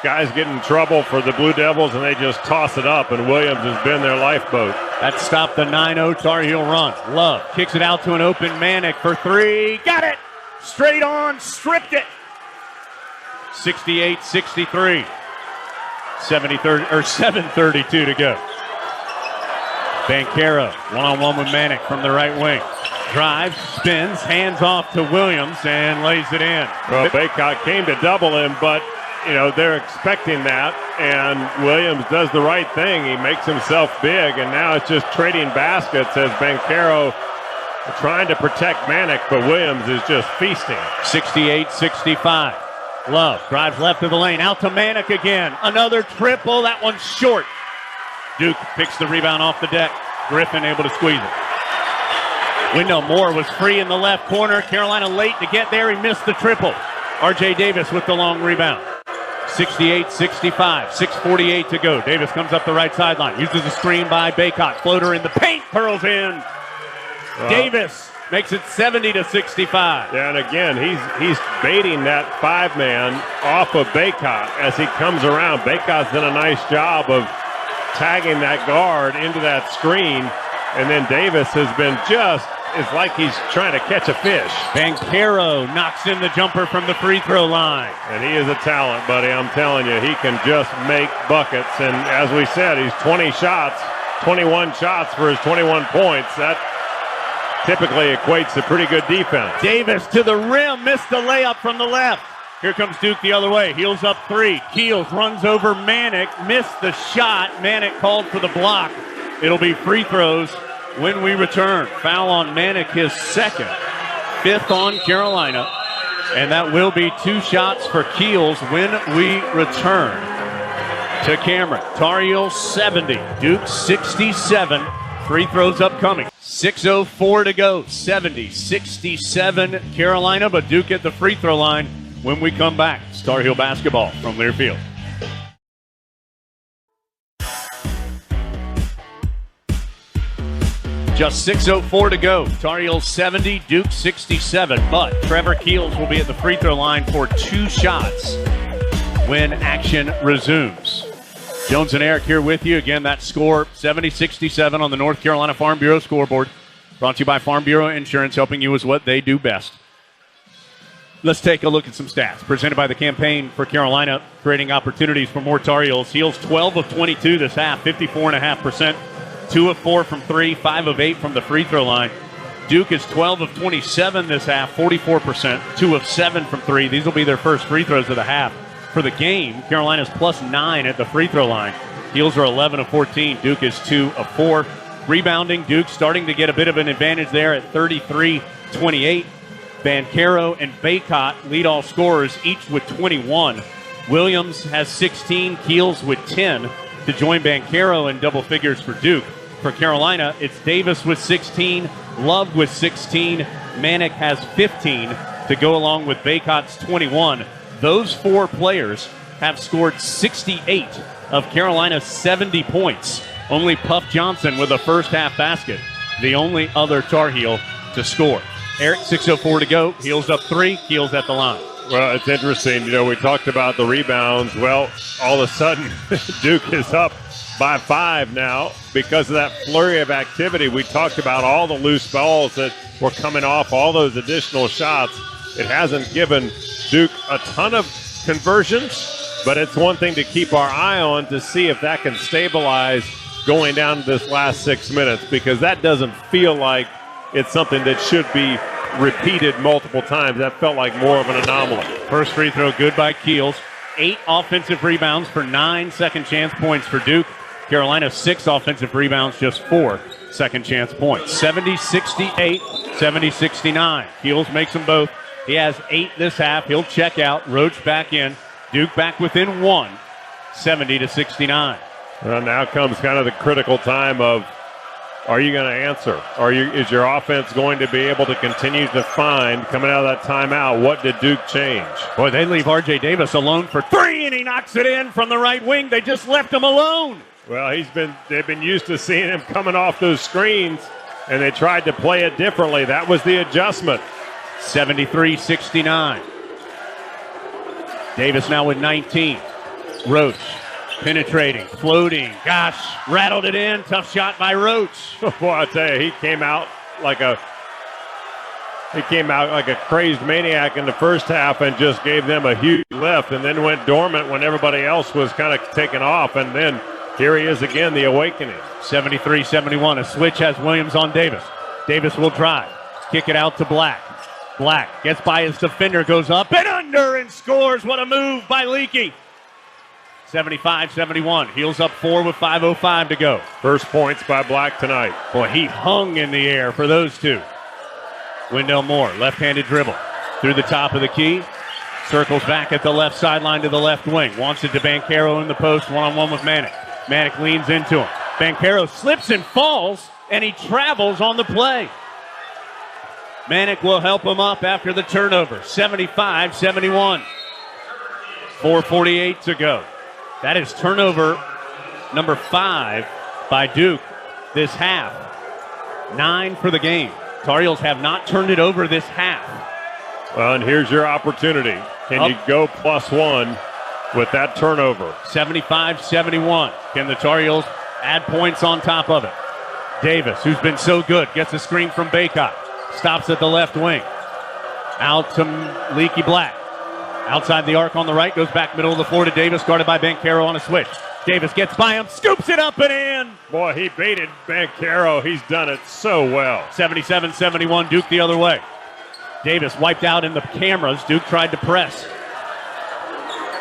Guys get in trouble for the Blue Devils, and they just toss it up, and Williams has been their lifeboat. That stopped the 9-0 Tar Heel run. Love kicks it out to an open Manick for 3. Got it! Straight on, stripped it. 68-63. 7:32 to go. Banchero, one-on-one with Manick from the right wing. Drives, spins, hands off to Williams, and lays it in. Well, Baycott came to double him, but they're expecting that, and Williams does the right thing. He makes himself big, and now it's just trading baskets as Banchero trying to protect Manick, but Williams is just feasting. 68-65. Love drives left of the lane, out to Manick again. Another triple, that one's short. Duke picks the rebound off the deck. Griffin able to squeeze it. Wendell Moore was free in the left corner. Carolina late to get there. He missed the triple. R.J. Davis with the long rebound. 68-65, 6:48 to go. Davis comes up the right sideline, uses a screen by Baycott. Floater in the paint, curls in. Davis makes it 70-65. Yeah, and again, he's baiting that 5-man off of Baycott as he comes around. Baycott's done a nice job of tagging that guard into that screen, and then Davis has been it's like he's trying to catch a fish. Banchero knocks in the jumper from the free throw line. And he is a talent, buddy. I'm telling you, he can just make buckets. And as we said, he's 21 shots for his 21 points. That typically equates to pretty good defense. Davis to the rim, missed the layup from the left. Here comes Duke the other way. Heels up 3. Keels runs over Manick, missed the shot. Manick called for the block. It'll be free throws when we return. Foul on Manick, his second. 5th on Carolina. And that will be 2 shots for Keels when we return to Cameron. Tar Heels 70, Duke 67. Free throws upcoming. 6:04 to go. 70-67 Carolina, but Duke at the free throw line when we come back. Tar Heel basketball from Learfield. Just 6:04 to go. Tar Heels 70, Duke 67. But Trevor Keels will be at the free throw line for 2 shots when action resumes. Jones and Eric here with you. Again, that score 70-67 on the North Carolina Farm Bureau scoreboard. Brought to you by Farm Bureau Insurance, helping you is what they do best. Let's take a look at some stats. Presented by the Campaign for Carolina, creating opportunities for more Tar Heels. Heels 12 of 22 this half, 54.5%. 2 of 4 from 3, 5 of 8 from the free throw line. Duke is 12 of 27 this half, 44%, 2 of 7 from 3. These will be their first free throws of the half. For the game, Carolina's +9 at the free throw line. Heels are 11 of 14. Duke is 2 of 4. Rebounding, Duke starting to get a bit of an advantage there at 33-28. Banchero and Baycott lead all scorers, each with 21. Williams has 16, Keels with 10 to join Banchero in double figures for Duke. For Carolina, it's Davis with 16, Love with 16, Manick has 15 to go along with Baycott's 21. Those 4 players have scored 68 of Carolina's 70 points. Only Puff Johnson with a first half basket, the only other Tar Heel to score. Eric, 6:04 to go. Heels up 3, Keels at the line. Well, it's interesting. We talked about the rebounds. Well, all of a sudden, Duke is up by 5 now because of that flurry of activity. We talked about all the loose balls that were coming off, all those additional shots. It hasn't given Duke a ton of conversions, but it's one thing to keep our eye on to see if that can stabilize going down to this last 6 minutes, because that doesn't feel like it's something that should be repeated multiple times. That felt like more of an anomaly. First free throw good by Keels. 8 offensive rebounds for 9 second chance points for Duke. Carolina 6 offensive rebounds, just 4 second chance points. 70-68, 70-69. Keels makes them both. He has 8 this half. He'll check out. Roach back in. Duke back within 1, 70-69. Well, now comes kind of the critical time of, are you going to answer? Is your offense going to be able to continue to find, coming out of that timeout, what did Duke change? Boy, they leave R.J. Davis alone for 3, and he knocks it in from the right wing. They just left him alone. Well, they've been used to seeing him coming off those screens, and they tried to play it differently. That was the adjustment. 73-69. Davis now with 19. Roach penetrating, floating. Gosh, rattled it in. Tough shot by Roach. Boy, I tell you, he came out like a crazed maniac in the first half and just gave them a huge lift, and then went dormant when everybody else was kind of taking off. And then here he is again, the awakening. 73-71. A switch has Williams on Davis. Davis will drive. Kick it out to Black. Black gets by his defender, goes up and under and scores. What a move by Leakey. 75-71. Heels up 4 with 5:05 to go. First points by Black tonight. Boy, he hung in the air for those two. Wendell Moore, left-handed dribble. Through the top of the key. Circles back at the left sideline to the left wing. Wants it to Banchero in the post, one-on-one with Manick. Manick leans into him. Banchero slips and falls, and he travels on the play. Manick will help him up after the turnover. 75-71. 4:48 to go. That is turnover number 5 by Duke this half. 9 for the game. Tar Heels have not turned it over this half. Well, and here's your opportunity. Can you go +1 with that turnover? 75-71. Can the Tar Heels add points on top of it? Davis, who's been so good, gets a screen from Baycott. Stops at the left wing. Out to Leaky Black. Outside the arc on the right, goes back middle of the floor to Davis, guarded by Banchero on a switch. Davis gets by him, scoops it up and in. Boy, he baited Banchero. He's done it so well. 77-71, Duke the other way. Davis wiped out in the cameras. Duke tried to press.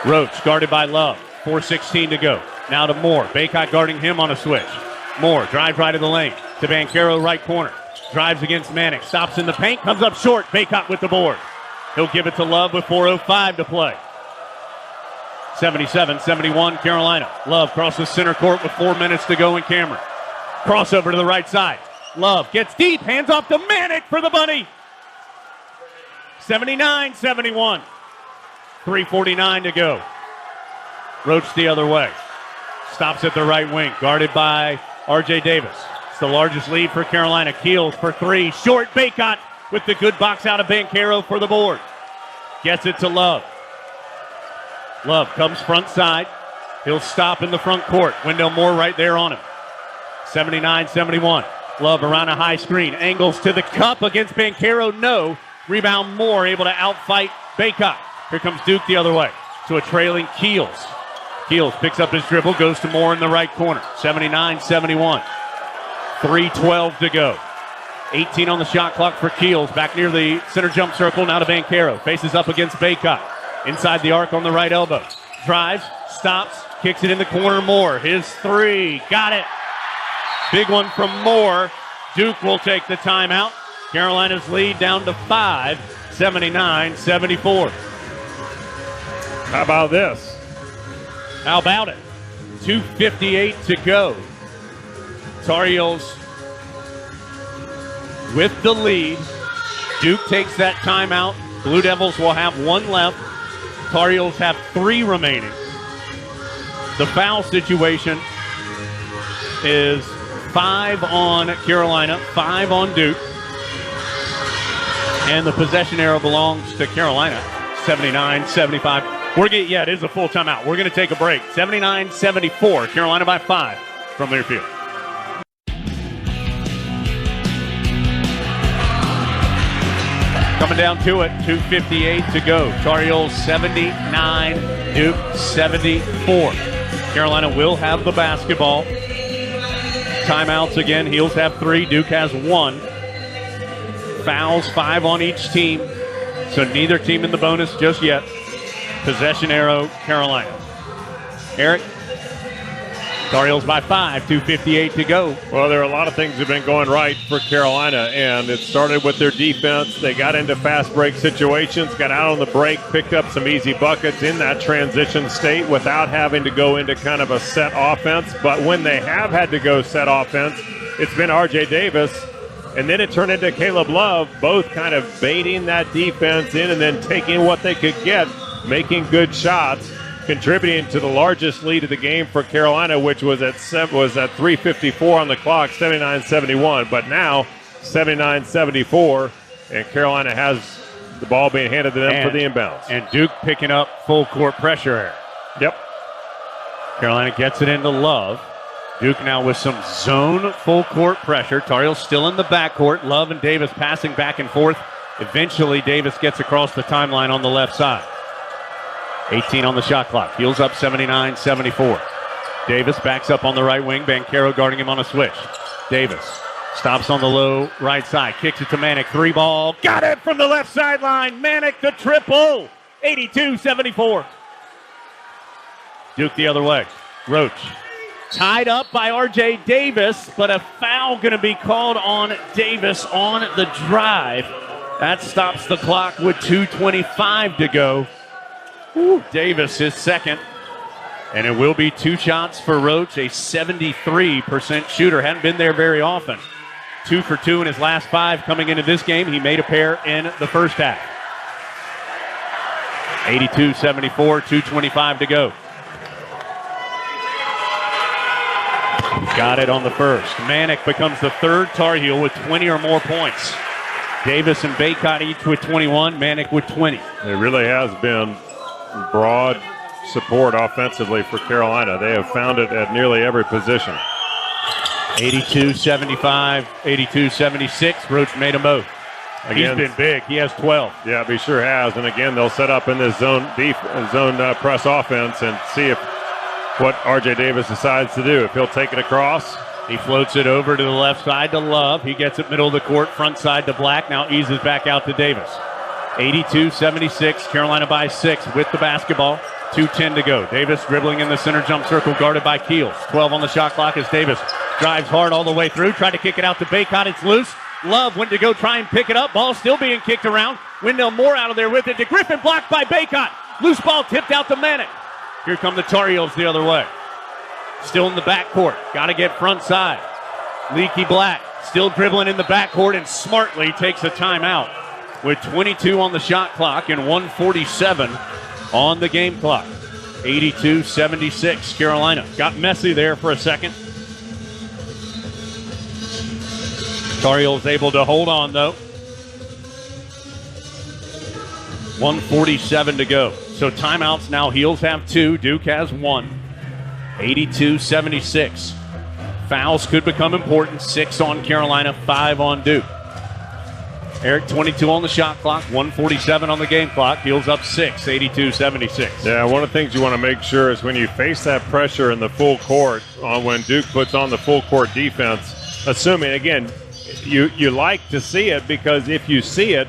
Roach guarded by Love. 4:16 to go. Now to Moore. Baycott guarding him on a switch. Moore drives right of the lane to Banchero, right corner. Drives against Manick. Stops in the paint. Comes up short. Baycott with the board. He'll give it to Love with 4:05 to play. 77-71 Carolina. Love crosses center court with 4 minutes to go in Cameron. Crossover to the right side. Love gets deep. Hands off to Manick for the bunny. 79-71. 3:49 to go. Roach the other way. Stops at the right wing. Guarded by R.J. Davis. It's the largest lead for Carolina. Keels for 3. Short. Baycott with the good box out of Banchero for the board. Gets it to Love. Love comes front side. He'll stop in the front court. Wendell Moore right there on him. 79-71. Love around a high screen. Angles to the cup against Banchero. No. Rebound Moore able to outfight Baycott. Here comes Duke the other way to a trailing Keels. Keels picks up his dribble, goes to Moore in the right corner. 79-71. 3:12 to go. 18 on the shot clock for Keels. Back near the center jump circle. Now to Banchero. Faces up against Baycott. Inside the arc on the right elbow. Drives, stops, kicks it in the corner. Moore. His 3. Got it. Big one from Moore. Duke will take the timeout. Carolina's lead down to 5. 79-74. How about this? How about it? 2:58 to go. Tar Heels with the lead. Duke takes that timeout. Blue Devils will have 1 left. Tar Heels have 3 remaining. The foul situation is 5 on Carolina, 5 on Duke. And the possession arrow belongs to Carolina, 79-75. It is a full timeout. We're going to take a break. 79-74, Carolina by 5 from Learfield. Coming down to it, 2:58 to go. Tar Heels 79, Duke 74. Carolina will have the basketball. Timeouts again. Heels have 3, Duke has 1. Fouls 5 on each team, so neither team in the bonus just yet. Possession arrow, Carolina. Eric, Tar Heels by 5, 2:58 to go. Well, there are a lot of things that have been going right for Carolina, and it started with their defense. They got into fast break situations, got out on the break, picked up some easy buckets in that transition state without having to go into kind of a set offense. But when they have had to go set offense, it's been R.J. Davis, and then it turned into Caleb Love, both kind of baiting that defense in and then taking what they could get, making good shots, contributing to the largest lead of the game for Carolina, which was at 3:54 on the clock, 79-71. But now 79-74, and Carolina has the ball being handed to them for the inbounds. And Duke picking up full court pressure. Yep. Carolina gets it into Love. Duke now with some zone full court pressure. Tar Heels still in the backcourt. Love and Davis passing back and forth. Eventually, Davis gets across the timeline on the left side. 18 on the shot clock. Heels up 79-74. Davis backs up on the right wing. Banchero guarding him on a switch. Davis stops on the low right side. Kicks it to Manick. 3 ball. Got it from the left sideline. Manick the triple. 82-74. Duke the other way. Roach. Tied up by R.J. Davis, but a foul going to be called on Davis on the drive. That stops the clock with 2:25 to go. Davis is second, and it will be 2 shots for Roach, a 73% shooter. Hadn't been there very often. 2 for 2 in his last 5 coming into this game. He made a pair in the first half. 82-74, 2:25 to go. Got it on the first. Manick becomes the third Tar Heel with 20 or more points. Davis and Baycott each with 21, Manick with 20. It really has been broad support offensively for Carolina. They have found it at nearly every position. 82-75, 82-76. Roach made them both. Again, he's been big. He has 12. Yeah, he sure has. And again, they'll set up in this zone press offense and see what R.J. Davis decides to do. If he'll take it across. He floats it over to the left side to Love. He gets it middle of the court, front side to Black. Now eases back out to Davis. 82-76, Carolina by 6 with the basketball. 2:10 to go. Davis dribbling in the center jump circle, guarded by Keels. 12 on the shot clock as Davis drives hard all the way through. Tried to kick it out to Baycott. It's loose. Love went to go try and pick it up. Ball still being kicked around. Wendell Moore out of there with it to Griffin, blocked by Baycott. Loose ball tipped out to Manick. Here come the Tar Heels the other way. Still in the backcourt. Got to get front side. Leaky Black still dribbling in the backcourt and smartly takes a timeout with 22 on the shot clock and 1:47 on the game clock. 82-76, Carolina. Got messy there for a second. Tar Heels able to hold on, though. 1:47 to go. So timeouts now. Heels have 2. Duke has 1. 82-76. Fouls could become important. 6 on Carolina, 5 on Duke. Eric, 22 on the shot clock, 1:47 on the game clock. Heels up 6, 82-76. Yeah, one of the things you want to make sure is when you face that pressure in the full court, when Duke puts on the full court defense, assuming, again, you like to see it, because if you see it,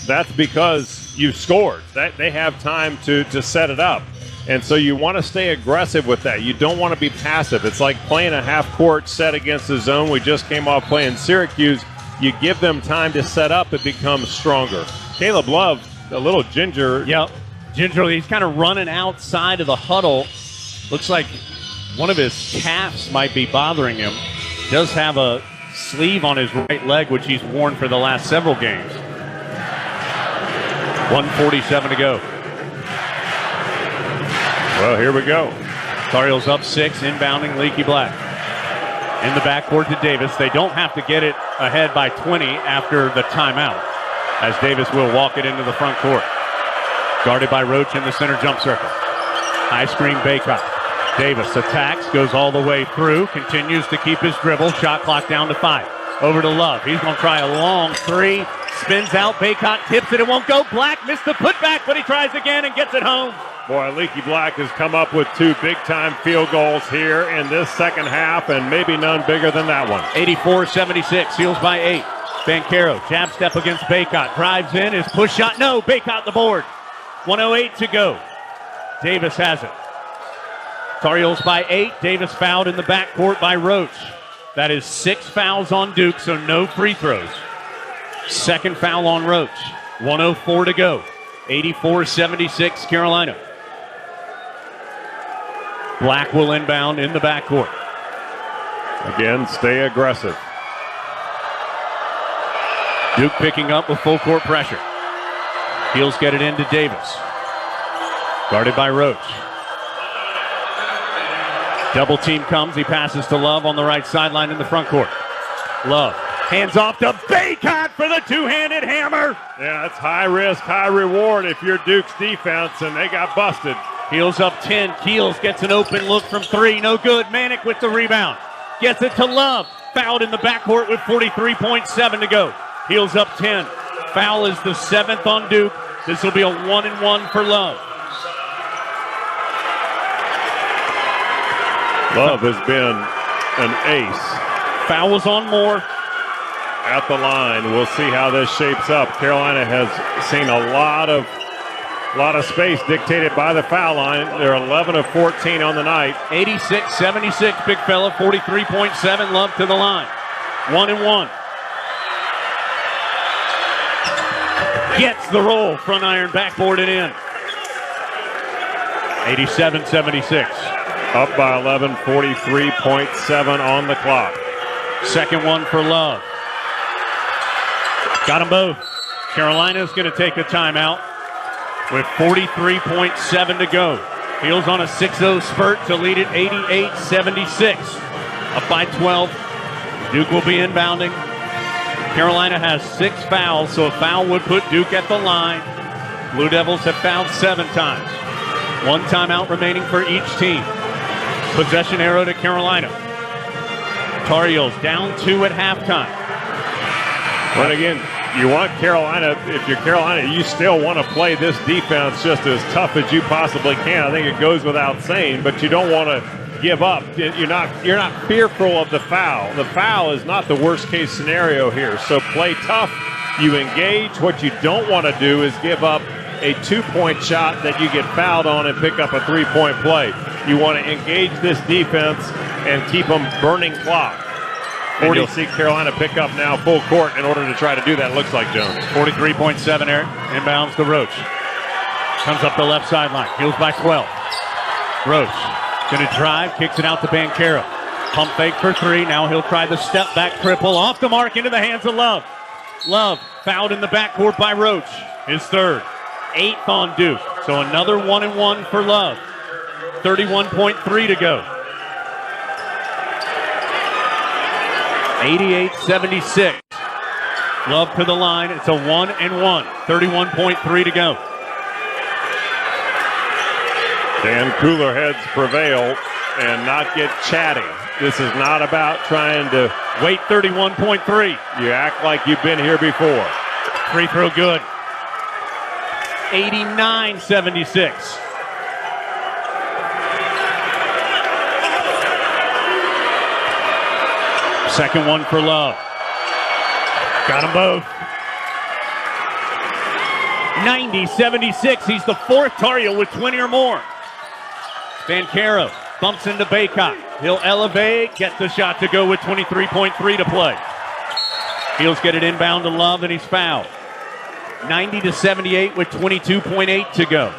that's because you've scored. They have time to set it up. And so you want to stay aggressive with that. You don't want to be passive. It's like playing a half-court set against the zone. We just came off playing Syracuse. You give them time to set up, it becomes stronger. Caleb Love, a little ginger. Yep, gingerly. He's kind of running outside of the huddle. Looks like one of his calves might be bothering him. Does have a sleeve on his right leg, which he's worn for the last several games. 1:47 to go. Well, here we go. Tar Heels up 6, inbounding Leaky Black. In the backcourt to Davis. They don't have to get it ahead by 20 after the timeout, as Davis will walk it into the front court. Guarded by Roach in the center jump circle. High screen Baycott. Davis attacks, goes all the way through, continues to keep his dribble. Shot clock down to 5. Over to Love. He's going to try a long 3. Spins out. Baycott tips it. It won't go. Black missed the putback, but he tries again and gets it home. Boy, Leaky Black has come up with 2 big-time field goals here in this second half, and maybe none bigger than that one. 84-76, Heels by 8. Banchero, jab step against Baycott. Drives in, his push shot. No, Baycott the board. 1:08 to go. Davis has it. Tar Heels by 8. Davis fouled in the backcourt by Roach. That is 6 fouls on Duke, so no free throws. Second foul on Roach. 1:04 to go. 84-76 Carolina. Black will inbound in the backcourt. Again, stay aggressive. Duke picking up with full court pressure. Heels get it into Davis. Guarded by Roach. Double team comes. He passes to Love on the right sideline in the front court. Love hands off to Baycott for the two-handed hammer. Yeah, that's high risk, high reward if you're Duke's defense, and they got busted. Heels up 10. Keels gets an open look from 3. No good. Manick with the rebound. Gets it to Love. Fouled in the backcourt with 43.7 to go. Heels up 10. Foul is the 7th on Duke. This will be a 1-and-1 for Love. Love has been an ace. Foul was on Moore. At the line. We'll see how this shapes up. Carolina has seen a lot of space dictated by the foul line. They're 11 of 14 on the night. 86-76, big fella, 43.7, Love to the line. 1-and-1. Gets the roll, front iron, backboard and in. 87-76. Up by 11, 43.7 on the clock. Second one for Love. Got them both. Carolina's going to take a timeout with 43.7 to go. Heels on a 6-0 spurt to lead it 88-76. Up by 12. Duke will be inbounding. Carolina has 6 fouls, so a foul would put Duke at the line. Blue Devils have fouled 7 times. 1 timeout remaining for each team. Possession arrow to Carolina. Tar Heels down 2 at halftime. But again, you want Carolina, if you're Carolina, you still want to play this defense just as tough as you possibly can. I think it goes without saying, but you don't want to give up. You're not fearful of the foul. The foul is not the worst case scenario here. So play tough. You engage. What you don't want to do is give up a 2-point shot that you get fouled on and pick up a 3-point play. You want to engage this defense and keep them burning clock. And you'll see Carolina pick up now full court in order to try to do that, looks like, Jones. 43.7, Eric. Inbounds to Roach. Comes up the left sideline. Heels by 12. Roach going to drive, kicks it out to Banchero. Pump fake for 3. Now he'll try the step back triple. Off the mark into the hands of Love. Love fouled in the backcourt by Roach. His third. 8th on Duke. So another 1-and-1 for Love. 31.3 to go. 88-76. Love to the line. It's a 1-and-1. 31.3 to go. Dan, cooler heads prevail and not get chatty. This is not about trying to wait. 31.3. You act like you've been here before. Free throw good. 89-76. Second one for Love. Got them both. 90-76. He's the 4th Tar Heel with 20 or more. Banchero bumps into Baycott. He'll elevate, get the shot to go with 23.3 to play. Heels get it inbound to Love, and he's fouled. 90-78 with 22.8 to go.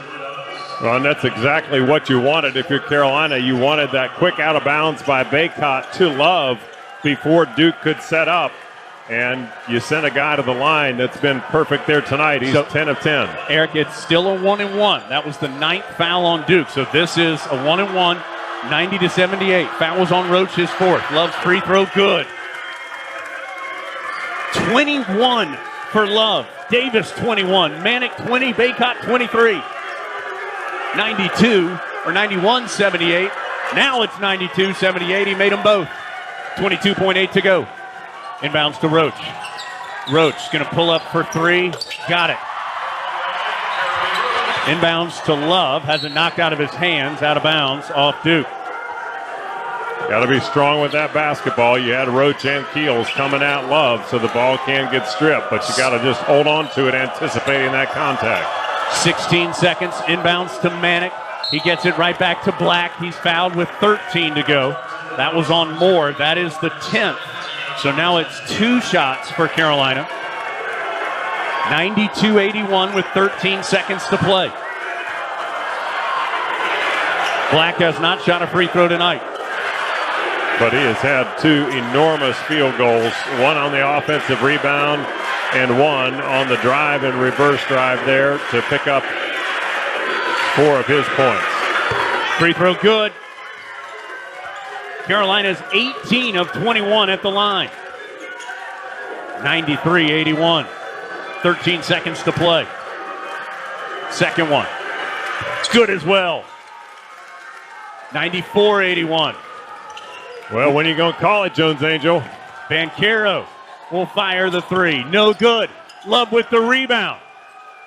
Well, and that's exactly what you wanted if you're Carolina. You wanted that quick out of bounds by Baycott to Love before Duke could set up. And you sent a guy to the line that's been perfect there tonight. He's 10 of 10. Eric, it's still a 1-and-1. That was the 9th foul on Duke. So this is a 1-and-1. 90-78. Fouls on Roach, his fourth. Love's free throw, good. 21 for Love. Davis 21. Manick 20. Baycott 23. 91-78. Now it's 92-78. He made them both. 22.8 to go. Inbounds to Roach. Roach going to pull up for three. Got it. Inbounds to Love. Has it knocked out of his hands. Out of bounds. Off Duke. Got to be strong with that basketball. You had Roach and Keels coming at Love, so the ball can get stripped, but you got to just hold on to it, anticipating that contact. 16 seconds. Inbounds to Manick. He gets it right back to Black. He's fouled with 13 to go. That was on Moore. That is the 10th. So now it's 2 shots for Carolina. 92-81 with 13 seconds to play. Black has not shot a free throw tonight. But he has had 2 enormous field goals, one on the offensive rebound and one on the drive and reverse drive there to pick up 4 of his points. Free throw good. Carolina's 18 of 21 at the line. 93-81. 13 seconds to play. Second one. It's good as well. 94-81. Well, when are you going to call it, Jones Angell? Banchero will fire the three. No good. Love with the rebound.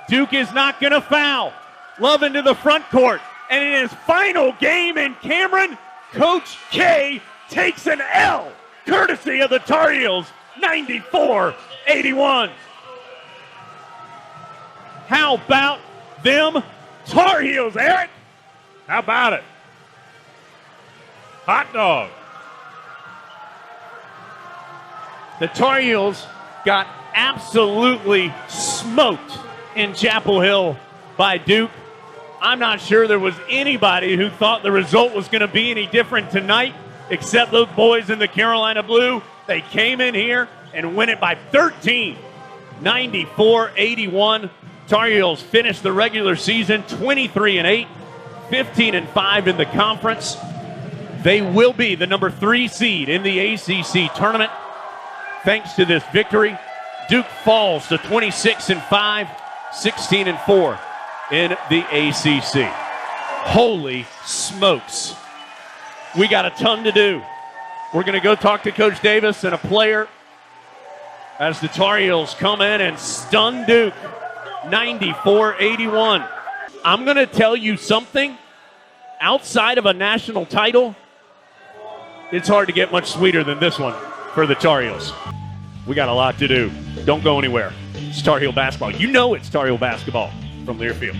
Duke is not going to foul. Love into the front court. And in his final game in Cameron, Coach K takes an L, courtesy of the Tar Heels, 94-81. How about them Tar Heels, Eric? How about it? Hot dog. The Tar Heels got absolutely smoked in Chapel Hill by Duke. I'm not sure there was anybody who thought the result was going to be any different tonight, except those boys in the Carolina blue. They came in here and win it by 13, 94-81. Tar Heels finished the regular season 23-8, 15-5 in the conference. They will be the number 3 seed in the ACC tournament. Thanks to this victory, Duke falls to 26-5, 16-4 in the ACC. Holy smokes. We got a ton to do. We're going to go talk to Coach Davis and a player as the Tar Heels come in and stun Duke 94-81. I'm going to tell you something. Outside of a national title, it's hard to get much sweeter than this one for the Tar Heels. We got a lot to do. Don't go anywhere. It's Tar Heel basketball. You know it's Tar Heel basketball from Learfield.